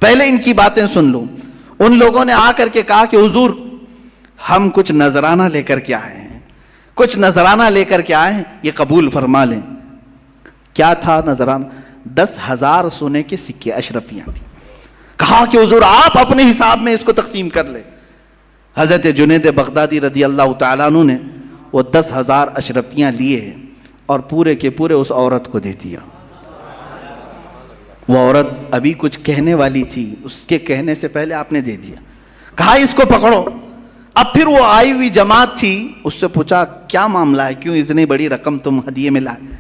پہلے ان کی باتیں سن لوں۔ ان لوگوں نے آ کر کے کہا کہ حضور ہم کچھ نذرانہ لے کر کے آئے ہیں، کچھ نذرانہ لے کر کے آئے ہیں، یہ قبول فرما لیں۔ کیا تھا نذرانہ؟ 10,000 سونے کے سکے، اشرفیاں تھیں۔ کہا کہ حضور آپ اپنے حساب میں اس کو تقسیم کر لیں۔ حضرت جنید بغدادی رضی اللہ تعالیٰ عنہ نے وہ 10,000 اشرفیاں لیے اور پورے کے پورے اس عورت کو دے دیا۔ وہ عورت ابھی کچھ کہنے والی تھی، اس کے کہنے سے پہلے آپ نے دے دیا۔ کہا اس کو پکڑو۔ اب پھر وہ آئی ہوئی جماعت تھی، اس سے پوچھا کیا معاملہ ہے، کیوں اتنی بڑی رقم تم ہدیے میں لائے؟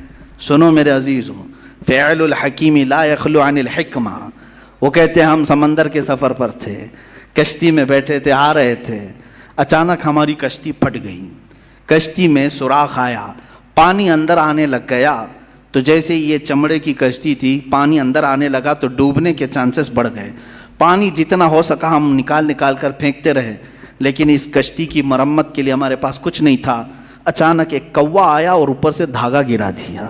سنو میرے عزیزوں، فعل الحکیم لا یخلو عن الحکمہ۔ وہ کہتے ہیں ہم سمندر کے سفر پر تھے، کشتی میں بیٹھے تھے، آ رہے تھے، اچانک ہماری کشتی پھٹ گئی، کشتی میں سوراخ آیا، پانی اندر آنے لگ گیا، تو جیسے یہ چمڑے کی کشتی تھی، پانی اندر آنے لگا تو ڈوبنے کے چانسز بڑھ گئے۔ پانی جتنا ہو سکا ہم نکال کر پھینکتے رہے، لیکن اس کشتی کی مرمت کے لیے ہمارے پاس کچھ نہیں تھا۔ اچانک ایک کوا آیا اور اوپر سے دھاگا گرا دیا۔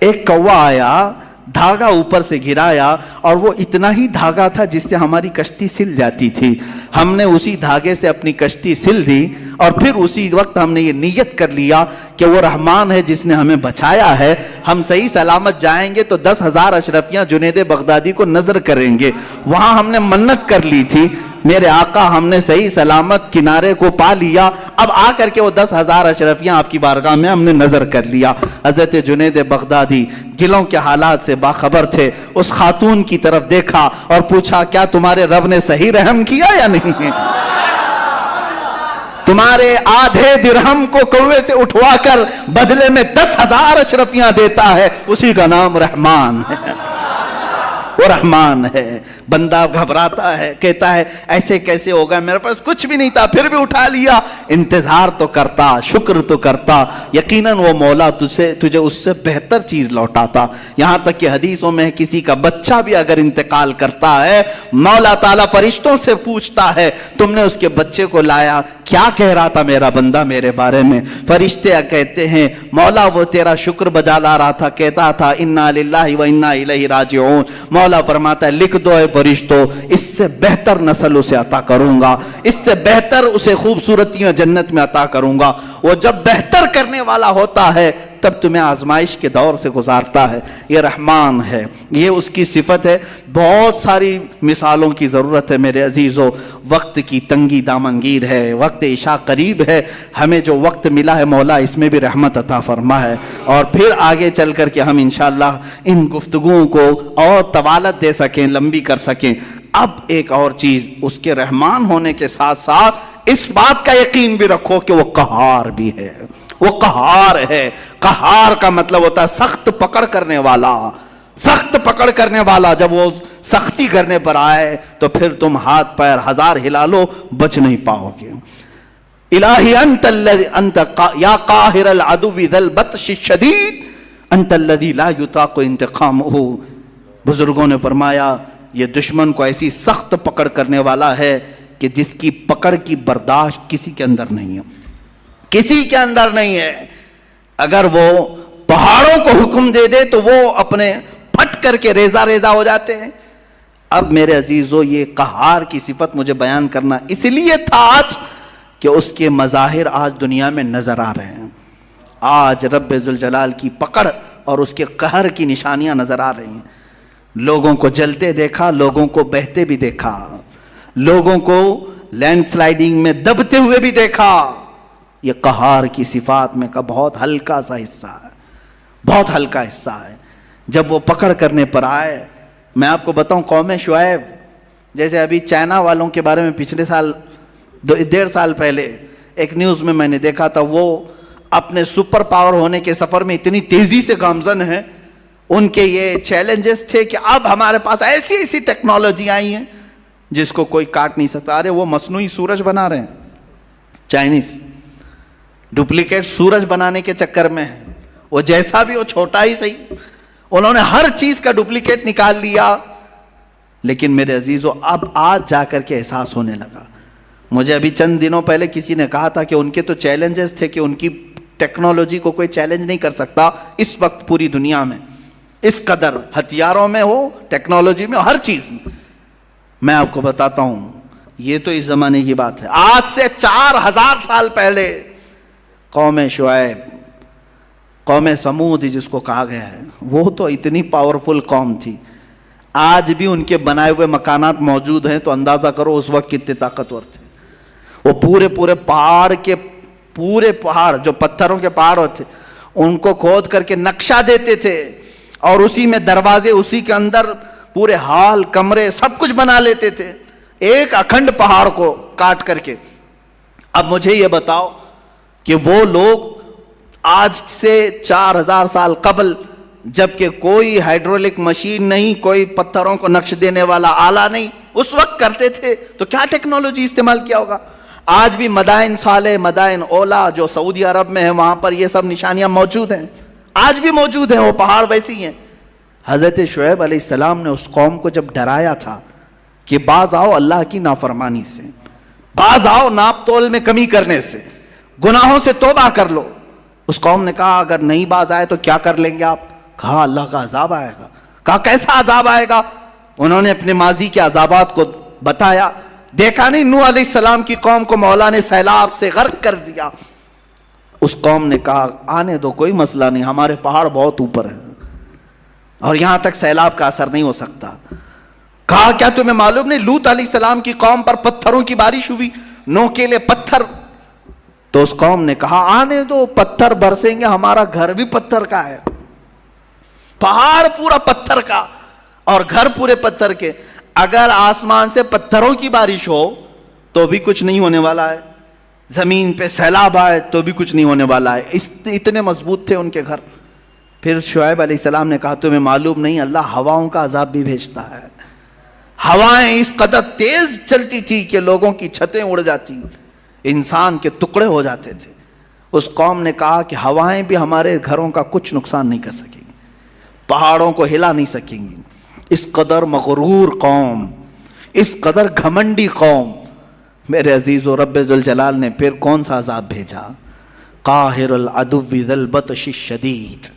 ایک کوا آیا، دھاگا اوپر سے گرایا، اور وہ اتنا ہی دھاگا تھا جس سے ہماری کشتی سل جاتی تھی۔ ہم نے اسی دھاگے سے اپنی کشتی سل دی، اور پھر اسی وقت ہم نے یہ نیت کر لیا کہ وہ رحمان ہے جس نے ہمیں بچایا ہے، ہم صحیح سلامت جائیں گے تو 10,000 اشرفیاں جنید بغدادی کو نظر کریں گے۔ وہاں ہم نے منت کر لی تھی، میرے آقا ہم نے صحیح سلامت کنارے کو پا لیا، اب آ کر کے وہ 10,000 اشرفیاں آپ کی بارگاہ میں ہم نے نظر کر لیا۔ حضرت جنید بغدادی دلوں کے حالات سے باخبر تھے، اس خاتون کی طرف دیکھا اور پوچھا کیا تمہارے رب نے صحیح رحم کیا یا نہیں؟ تمہارے آدھے درہم کو کوے سے اٹھوا کر بدلے میں 10,000 اشرفیاں دیتا ہے، اسی کا نام رحمان ہے۔ وہ رحمان ہے۔ بندہ گھبراتا ہے، کہتا ہے ایسے کیسے ہوگا، میرے پاس کچھ بھی نہیں تھا پھر بھی اٹھا لیا۔ انتظار تو کرتا، شکر تو کرتا، یقیناً وہ مولا تجھے اس سے بہتر چیز لوٹاتا۔ یہاں تک کہ حدیثوں میں کسی کا بچہ بھی اگر انتقال کرتا ہے، مولا تعالیٰ فرشتوں سے پوچھتا ہے تم نے اس کے بچے کو لایا، کیا کہہ رہا تھا میرا بندہ میرے بارے میں؟ فرشتے کہتے ہیں مولا وہ تیرا شکر بجا لا رہا تھا، کہتا تھا انا للہ و انا الیہ راجعون۔ مولا فرماتا ہے لکھ دو اے فرشتو، اس سے بہتر نسل اسے عطا کروں گا، اس سے بہتر اسے خوبصورتیاں جنت میں عطا کروں گا۔ وہ جب بہتر کرنے والا ہوتا ہے تب تمہیں آزمائش کے دور سے گزارتا ہے۔ یہ رحمان ہے، یہ اس کی صفت ہے۔ بہت ساری مثالوں کی ضرورت ہے میرے عزیزو، وقت کی تنگی دامنگیر ہے، وقت عشاء قریب ہے، ہمیں جو وقت ملا ہے مولا اس میں بھی رحمت عطا فرما ہے، اور پھر آگے چل کر کے ہم انشاءاللہ ان گفتگوؤں کو اور طوالت دے سکیں، لمبی کر سکیں۔ اب ایک اور چیز، اس کے رحمان ہونے کے ساتھ ساتھ اس بات کا یقین بھی رکھو کہ وہ قہار بھی ہے، وہ قہار ہے. قہار کا مطلب ہوتا ہے سخت پکڑ کرنے والا. سخت پکڑ کرنے والا جب وہ سختی کرنے پر آئے تو پھر تم ہاتھ پیر ہزار ہلا لو بچ نہیں پاؤ گے. الہی انت یا قاہر العدو ذا البطش الشدید انت الذی لا یطاق انتقامہ. بزرگوں نے فرمایا یہ دشمن کو ایسی سخت پکڑ کرنے والا ہے کہ جس کی پکڑ کی برداشت کسی کے اندر نہیں ہے, کسی کے اندر نہیں ہے. اگر وہ پہاڑوں کو حکم دے دے تو وہ اپنے پھٹ کر کے ریزہ ریزہ ہو جاتے ہیں. اب میرے عزیزو یہ قہار کی صفت مجھے بیان کرنا اس لیے تھا آج کہ اس کے مظاہر آج دنیا میں نظر آ رہے ہیں. آج رب ذوالجلال کی پکڑ اور اس کے قہر کی نشانیاں نظر آ رہی ہیں. لوگوں کو جلتے دیکھا, لوگوں کو بہتے بھی دیکھا, لوگوں کو لینڈ سلائیڈنگ میں دبتے ہوئے بھی دیکھا. یہ قہار کی صفات میں کا بہت ہلکا سا حصہ ہے, بہت ہلکا حصہ ہے. جب وہ پکڑ کرنے پر آئے, میں آپ کو بتاؤں قوم شعیب, جیسے ابھی چائنا والوں کے بارے میں پچھلے سال 1.5 سال پہلے ایک نیوز میں نے دیکھا تھا, وہ اپنے سپر پاور ہونے کے سفر میں اتنی تیزی سے گامزن ہیں. ان کے یہ چیلنجز تھے کہ اب ہمارے پاس ایسی ایسی ٹیکنالوجی آئی ہیں جس کو کوئی کاٹ نہیں سکتا. ارے وہ مصنوعی سورج بنا رہے ہیں, چائنیز ڈپلیکیٹ سورج بنانے کے چکر میں ہے. وہ جیسا بھی ہو, چھوٹا ہی صحیح, انہوں نے ہر چیز کا ڈپلیکیٹ نکال لیا. لیکن میرے عزیزو اب آج جا کر کے احساس ہونے لگا. مجھے ابھی چند دنوں پہلے کسی نے کہا تھا کہ ان کے تو چیلنجز تھے کہ ان کی ٹیکنالوجی کو کوئی چیلنج نہیں کر سکتا اس وقت پوری دنیا میں, اس قدر ہتھیاروں میں ہو, ٹیکنالوجی میں ہو, ہر چیز میں. میں آپ کو بتاتا ہوں یہ تو اس زمانے کی بات ہے. آج سے 4000 سال پہلے قوم شعیب, قوم سمود جس کو کہا گیا ہے, وہ تو اتنی پاورفل قوم تھی. آج بھی ان کے بنائے ہوئے مکانات موجود ہیں تو اندازہ کرو اس وقت کتنے طاقتور تھے. وہ پورے پہاڑ کے پورے پہاڑ جو پتھروں کے پہاڑ ہوتے ان کو کھود کر کے نقشہ دیتے تھے اور اسی میں دروازے, اسی کے اندر پورے ہال, کمرے, سب کچھ بنا لیتے تھے ایک اکھنڈ پہاڑ کو کاٹ کر کے. اب مجھے یہ بتاؤ کہ وہ لوگ آج سے 4000 سال قبل, جبکہ کوئی ہائیڈرولک مشین نہیں, کوئی پتھروں کو نقش دینے والا آلہ نہیں, اس وقت کرتے تھے تو کیا ٹیکنالوجی استعمال کیا ہوگا. آج بھی مدائن صالح, مدائن اولا جو سعودی عرب میں ہیں, وہاں پر یہ سب نشانیاں موجود ہیں, آج بھی موجود ہیں, وہ پہاڑ ویسی ہیں. حضرت شعیب علیہ السلام نے اس قوم کو جب ڈرایا تھا کہ باز آؤ اللہ کی نافرمانی سے, باز آؤ ناپ تول میں کمی کرنے سے, گناہوں سے توبہ کر لو, اس قوم نے کہا اگر نہیں باز آئے تو کیا کر لیں گے آپ. کہا اللہ کا عذاب آئے گا. کہا کیسا عذاب آئے گا. انہوں نے اپنے ماضی کے عذابات کو بتایا. دیکھا نہیں نوح علیہ السلام کی قوم کو مولا نے سیلاب سے غرق کر دیا. اس قوم نے کہا آنے دو, کوئی مسئلہ نہیں, ہمارے پہاڑ بہت اوپر ہیں اور یہاں تک سیلاب کا اثر نہیں ہو سکتا. کہا کیا تمہیں معلوم نہیں لوط علیہ السلام کی قوم پر پتھروں کی بارش ہوئی, نوکیلے پتھر. تو اس قوم نے کہا آنے دو, پتھر برسیں گے, ہمارا گھر بھی پتھر کا ہے, پہاڑ پورا پتھر کا اور گھر پورے پتھر کے. اگر آسمان سے پتھروں کی بارش ہو تو بھی کچھ نہیں ہونے والا ہے, زمین پہ سیلاب آئے تو بھی کچھ نہیں ہونے والا ہے. اتنے مضبوط تھے ان کے گھر. پھر شعیب علیہ السلام نے کہا تمہیں معلوم نہیں اللہ ہواؤں کا عذاب بھی بھیجتا ہے. ہوائیں اس قدر تیز چلتی تھی کہ لوگوں کی چھتیں اڑ جاتی, انسان کے ٹکڑے ہو جاتے تھے. اس قوم نے کہا کہ ہوائیں بھی ہمارے گھروں کا کچھ نقصان نہیں کر سکیں گی, پہاڑوں کو ہلا نہیں سکیں گی. اس قدر مغرور قوم, اس قدر گھمنڈی قوم. میرے عزیز و رب ذوالجلال نے پھر کون سا عذاب بھیجا. قاہر العدو ذی البطش الشدید.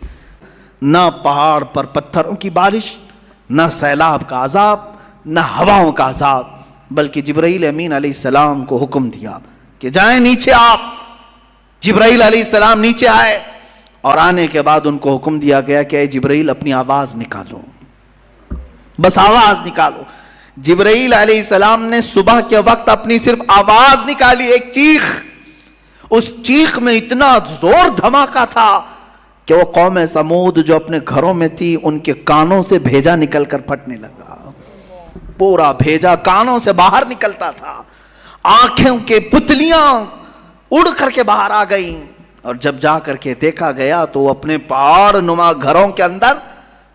نہ پہاڑ پر پتھروں کی بارش, نہ سیلاب کا عذاب, نہ ہواؤں کا عذاب, بلکہ جبرائیل امین علیہ السلام کو حکم دیا کہ جائیں نیچے آپ. جبرائیل علیہ السلام نیچے آئے اور آنے کے بعد ان کو حکم دیا گیا کہ اے جبرائیل اپنی آواز نکالو, بس آواز نکالو. جبرائیل علیہ السلام نے صبح کے وقت اپنی صرف آواز نکالی, ایک چیخ. اس چیخ میں اتنا زور دھماکہ تھا کہ وہ قوم سمود جو اپنے گھروں میں تھی ان کے کانوں سے بھیجا نکل کر پھٹنے لگا. پورا بھیجا کانوں سے باہر نکلتا تھا, آنکھوں کے پتلیاں اڑ کر کے باہر آ گئیں, اور جب جا کر کے دیکھا گیا تو وہ اپنے پہاڑ نما گھروں کے اندر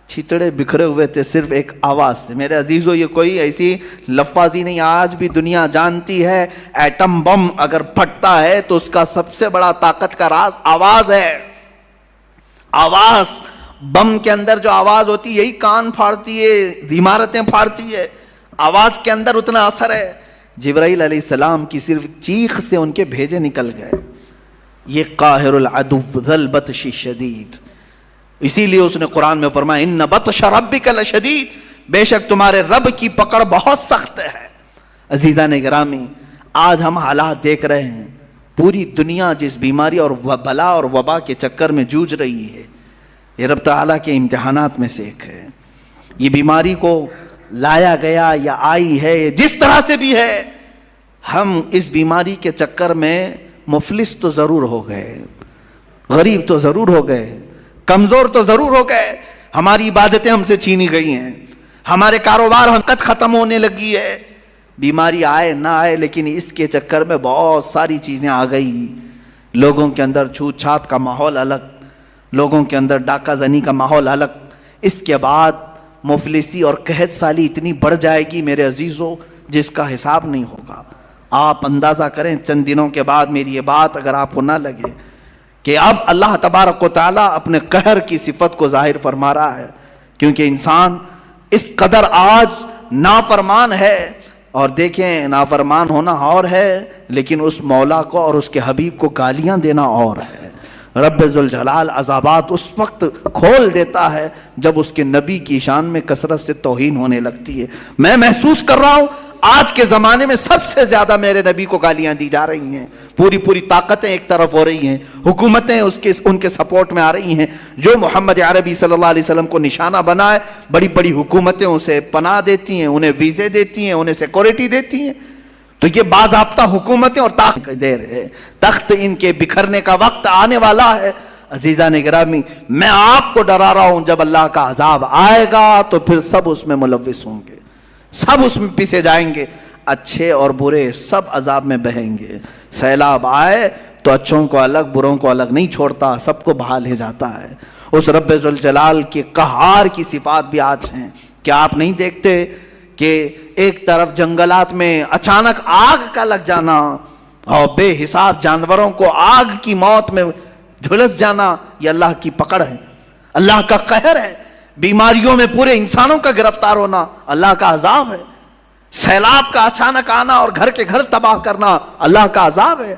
چھتڑے بکھرے ہوئے تھے صرف ایک آواز سے۔ میرے عزیزو یہ کوئی ایسی لفاظی نہیں، آج بھی دنیا جانتی ہے ایٹم بم اگر پھٹتا ہے تو اس کا سب سے بڑا طاقت کا راز آواز ہے۔ آواز، بم کے اندر جو آواز ہوتی ہے یہی کان پھاڑتی ہے، عمارتیں پھاڑتی ہے، آواز کے اندر اتنا اثر ہے۔ جبرائیل علیہ السلام کی صرف چیخ سے ان کے بھیجے نکل گئے۔ یہ قاہر العدو ذو البطش الشدید، اسی لیے اس نے قرآن میں فرمایا ان بطش ربک لشدید، بے شک تمہارے رب کی پکڑ بہت سخت ہے۔ عزیزان گرامی، آج ہم حالات دیکھ رہے ہیں، پوری دنیا جس بیماری اور بلا اور وبا کے چکر میں جوجھ رہی ہے، یہ رب تعالیٰ کے امتحانات میں سے ایک ہے۔ یہ بیماری کو لایا گیا یا آئی ہے، جس طرح سے بھی ہے، ہم اس بیماری کے چکر میں مفلس تو ضرور ہو گئے، غریب تو ضرور ہو گئے، کمزور تو ضرور ہو گئے، ہماری عبادتیں ہم سے چھینی گئی ہیں، ہمارے کاروبار حقیقت ختم ہونے لگی ہے۔ بیماری آئے نہ آئے لیکن اس کے چکر میں بہت ساری چیزیں آ گئی، لوگوں کے اندر چھوت چھات کا ماحول الگ، لوگوں کے اندر ڈاکہ زنی کا ماحول الگ، اس کے بعد مفلسی اور قحط سالی اتنی بڑھ جائے گی میرے عزیزو جس کا حساب نہیں ہوگا۔ آپ اندازہ کریں چند دنوں کے بعد میری یہ بات اگر آپ کو نہ لگے کہ اب اللہ تبارک و تعالیٰ اپنے قہر کی صفت کو ظاہر فرما رہا ہے، کیونکہ انسان اس قدر آج نافرمان ہے، اور دیکھیں نافرمان ہونا اور ہے لیکن اس مولا کو اور اس کے حبیب کو گالیاں دینا اور ہے۔ رب ذوالجلال عذابات اس وقت کھول دیتا ہے جب اس کے نبی کی شان میں کثرت سے توہین ہونے لگتی ہے۔ میں محسوس کر رہا ہوں آج کے زمانے میں سب سے زیادہ میرے نبی کو گالیاں دی جا رہی ہیں، پوری طاقتیں ایک طرف ہو رہی ہیں، حکومتیں ان کے سپورٹ میں آ رہی ہیں، جو محمد عربی صلی اللہ علیہ وسلم کو نشانہ بنائے بڑی حکومتیں اسے پناہ دیتی ہیں، انہیں ویزے دیتی ہیں، انہیں سیکورٹی دیتی ہیں۔ تو یہ باضابطہ حکومتیں اور طاقت دیر ہے، تخت ان کے بکھرنے کا وقت آنے والا ہے۔ عزیزان گرامی، میں آپ کو ڈرا رہا ہوں جب اللہ کا عذاب آئے گا تو پھر سب اس میں ملوث ہوں گے، سب اس میں پیسے جائیں گے، اچھے اور برے سب عذاب میں بہیں گے۔ سیلاب آئے تو اچھوں کو الگ بروں کو الگ نہیں چھوڑتا، سب کو بہا لے جاتا ہے۔ اس رب ذوالجلال کے قہار کی صفات بھی آج ہیں۔ کیا آپ نہیں دیکھتے کہ ایک طرف جنگلات میں اچانک آگ کا لگ جانا اور بے حساب جانوروں کو آگ کی موت میں جھلس جانا، یہ اللہ کی پکڑ ہے، اللہ کا قہر ہے۔ بیماریوں میں پورے انسانوں کا گرفتار ہونا اللہ کا عذاب ہے۔ سیلاب کا اچانک آنا اور گھر کے گھر تباہ کرنا اللہ کا عذاب ہے۔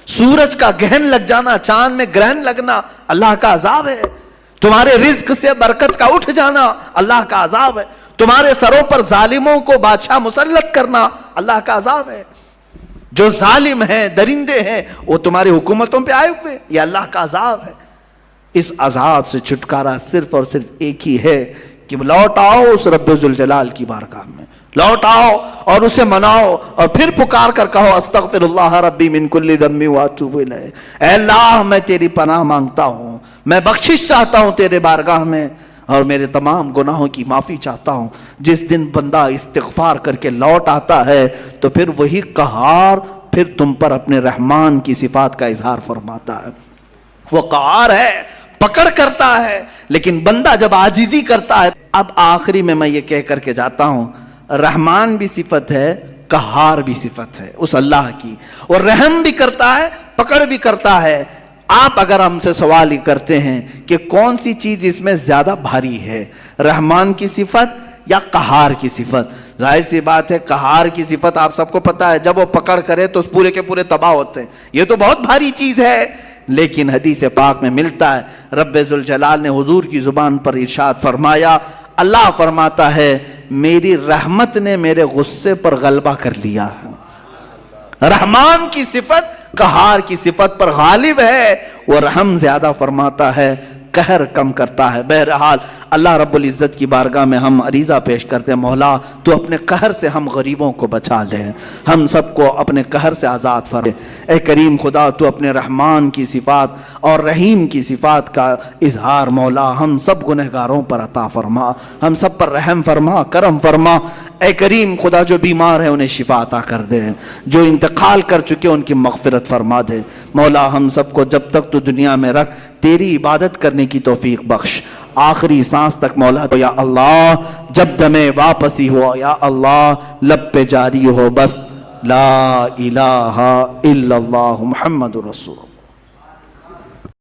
سورج کا گرہن لگ جانا، چاند میں گرہن لگنا اللہ کا عذاب ہے۔ تمہارے رزق سے برکت کا اٹھ جانا اللہ کا عذاب ہے۔ تمہارے سروں پر ظالموں کو بادشاہ مسلط کرنا اللہ کا عذاب ہے۔ جو ظالم ہیں، درندے ہیں، وہ تمہاری حکومتوں پہ آئے ہوئے، یہ اللہ کا عذاب ہے۔ اس عذاب سے چھٹکارا صرف اور صرف ایک ہی ہے کہ لوٹ آؤ اس رب ذوالجلال کی بارگاہ میں، لوٹ آؤ اور اسے مناؤ اور پھر پکار کر کہو استغفر اللہ ربی من کل ذنب واتوب الیہ، اے اللہ میں تیری پناہ مانگتا ہوں، میں بخشش چاہتا ہوں تیرے بارگاہ میں اور میرے تمام گناہوں کی معافی چاہتا ہوں۔ جس دن بندہ استغفار کر کے لوٹ آتا ہے تو پھر وہی قہار پھر تم پر اپنے رحمان کی صفات کا اظہار فرماتا ہے۔ وہ قہار ہے، پکڑ کرتا ہے، لیکن بندہ جب عاجزی کرتا ہے۔ اب آخری میں یہ کہہ کر کے جاتا ہوں، رحمان بھی صفت ہے، قہار بھی صفت ہے اس اللہ کی، اور رحم بھی کرتا ہے، پکڑ بھی کرتا ہے۔ آپ اگر ہم سے سوال ہی کرتے ہیں کہ کون سی چیز اس میں زیادہ بھاری ہے، رحمان کی صفت یا قہار کی صفت؟ ظاہر سی بات ہے قہار کی صفت آپ سب کو پتا ہے، جب وہ پکڑ کرے تو پورے کے پورے تباہ ہوتے ہیں، یہ تو بہت بھاری چیز ہے۔ لیکن حدیث پاک میں ملتا ہے، رب ذوالجلال نے حضور کی زبان پر ارشاد فرمایا، اللہ فرماتا ہے میری رحمت نے میرے غصے پر غلبہ کر لیا ہے۔ رحمان کی صفت قہار کی صفت پر غالب ہے، وہ رحم زیادہ فرماتا ہے، قہر کم کرتا ہے۔ بہرحال اللہ رب العزت کی بارگاہ میں ہم عریضہ پیش کرتے ہیں، مولا تو اپنے قہر سے ہم غریبوں کو بچا لے، ہم سب کو اپنے قہر سے آزاد فرما۔ اے کریم خدا تو اپنے رحمان کی صفات اور رحیم کی صفات کا اظہار مولا ہم سب گنہگاروں پر عطا فرما، ہم سب پر رحم فرما، کرم فرما۔ اے کریم خدا جو بیمار ہیں انہیں شفا عطا کر دے، جو انتقال کر چکے ان کی مغفرت فرما دے۔ مولا ہم سب کو جب تک تو دنیا میں رکھ تیری عبادت کرنے کی توفیق بخش، آخری سانس تک مولا یا اللہ جب دم واپسی ہو یا اللہ لب پہ جاری ہو بس لا الہ الا اللہ محمد رسول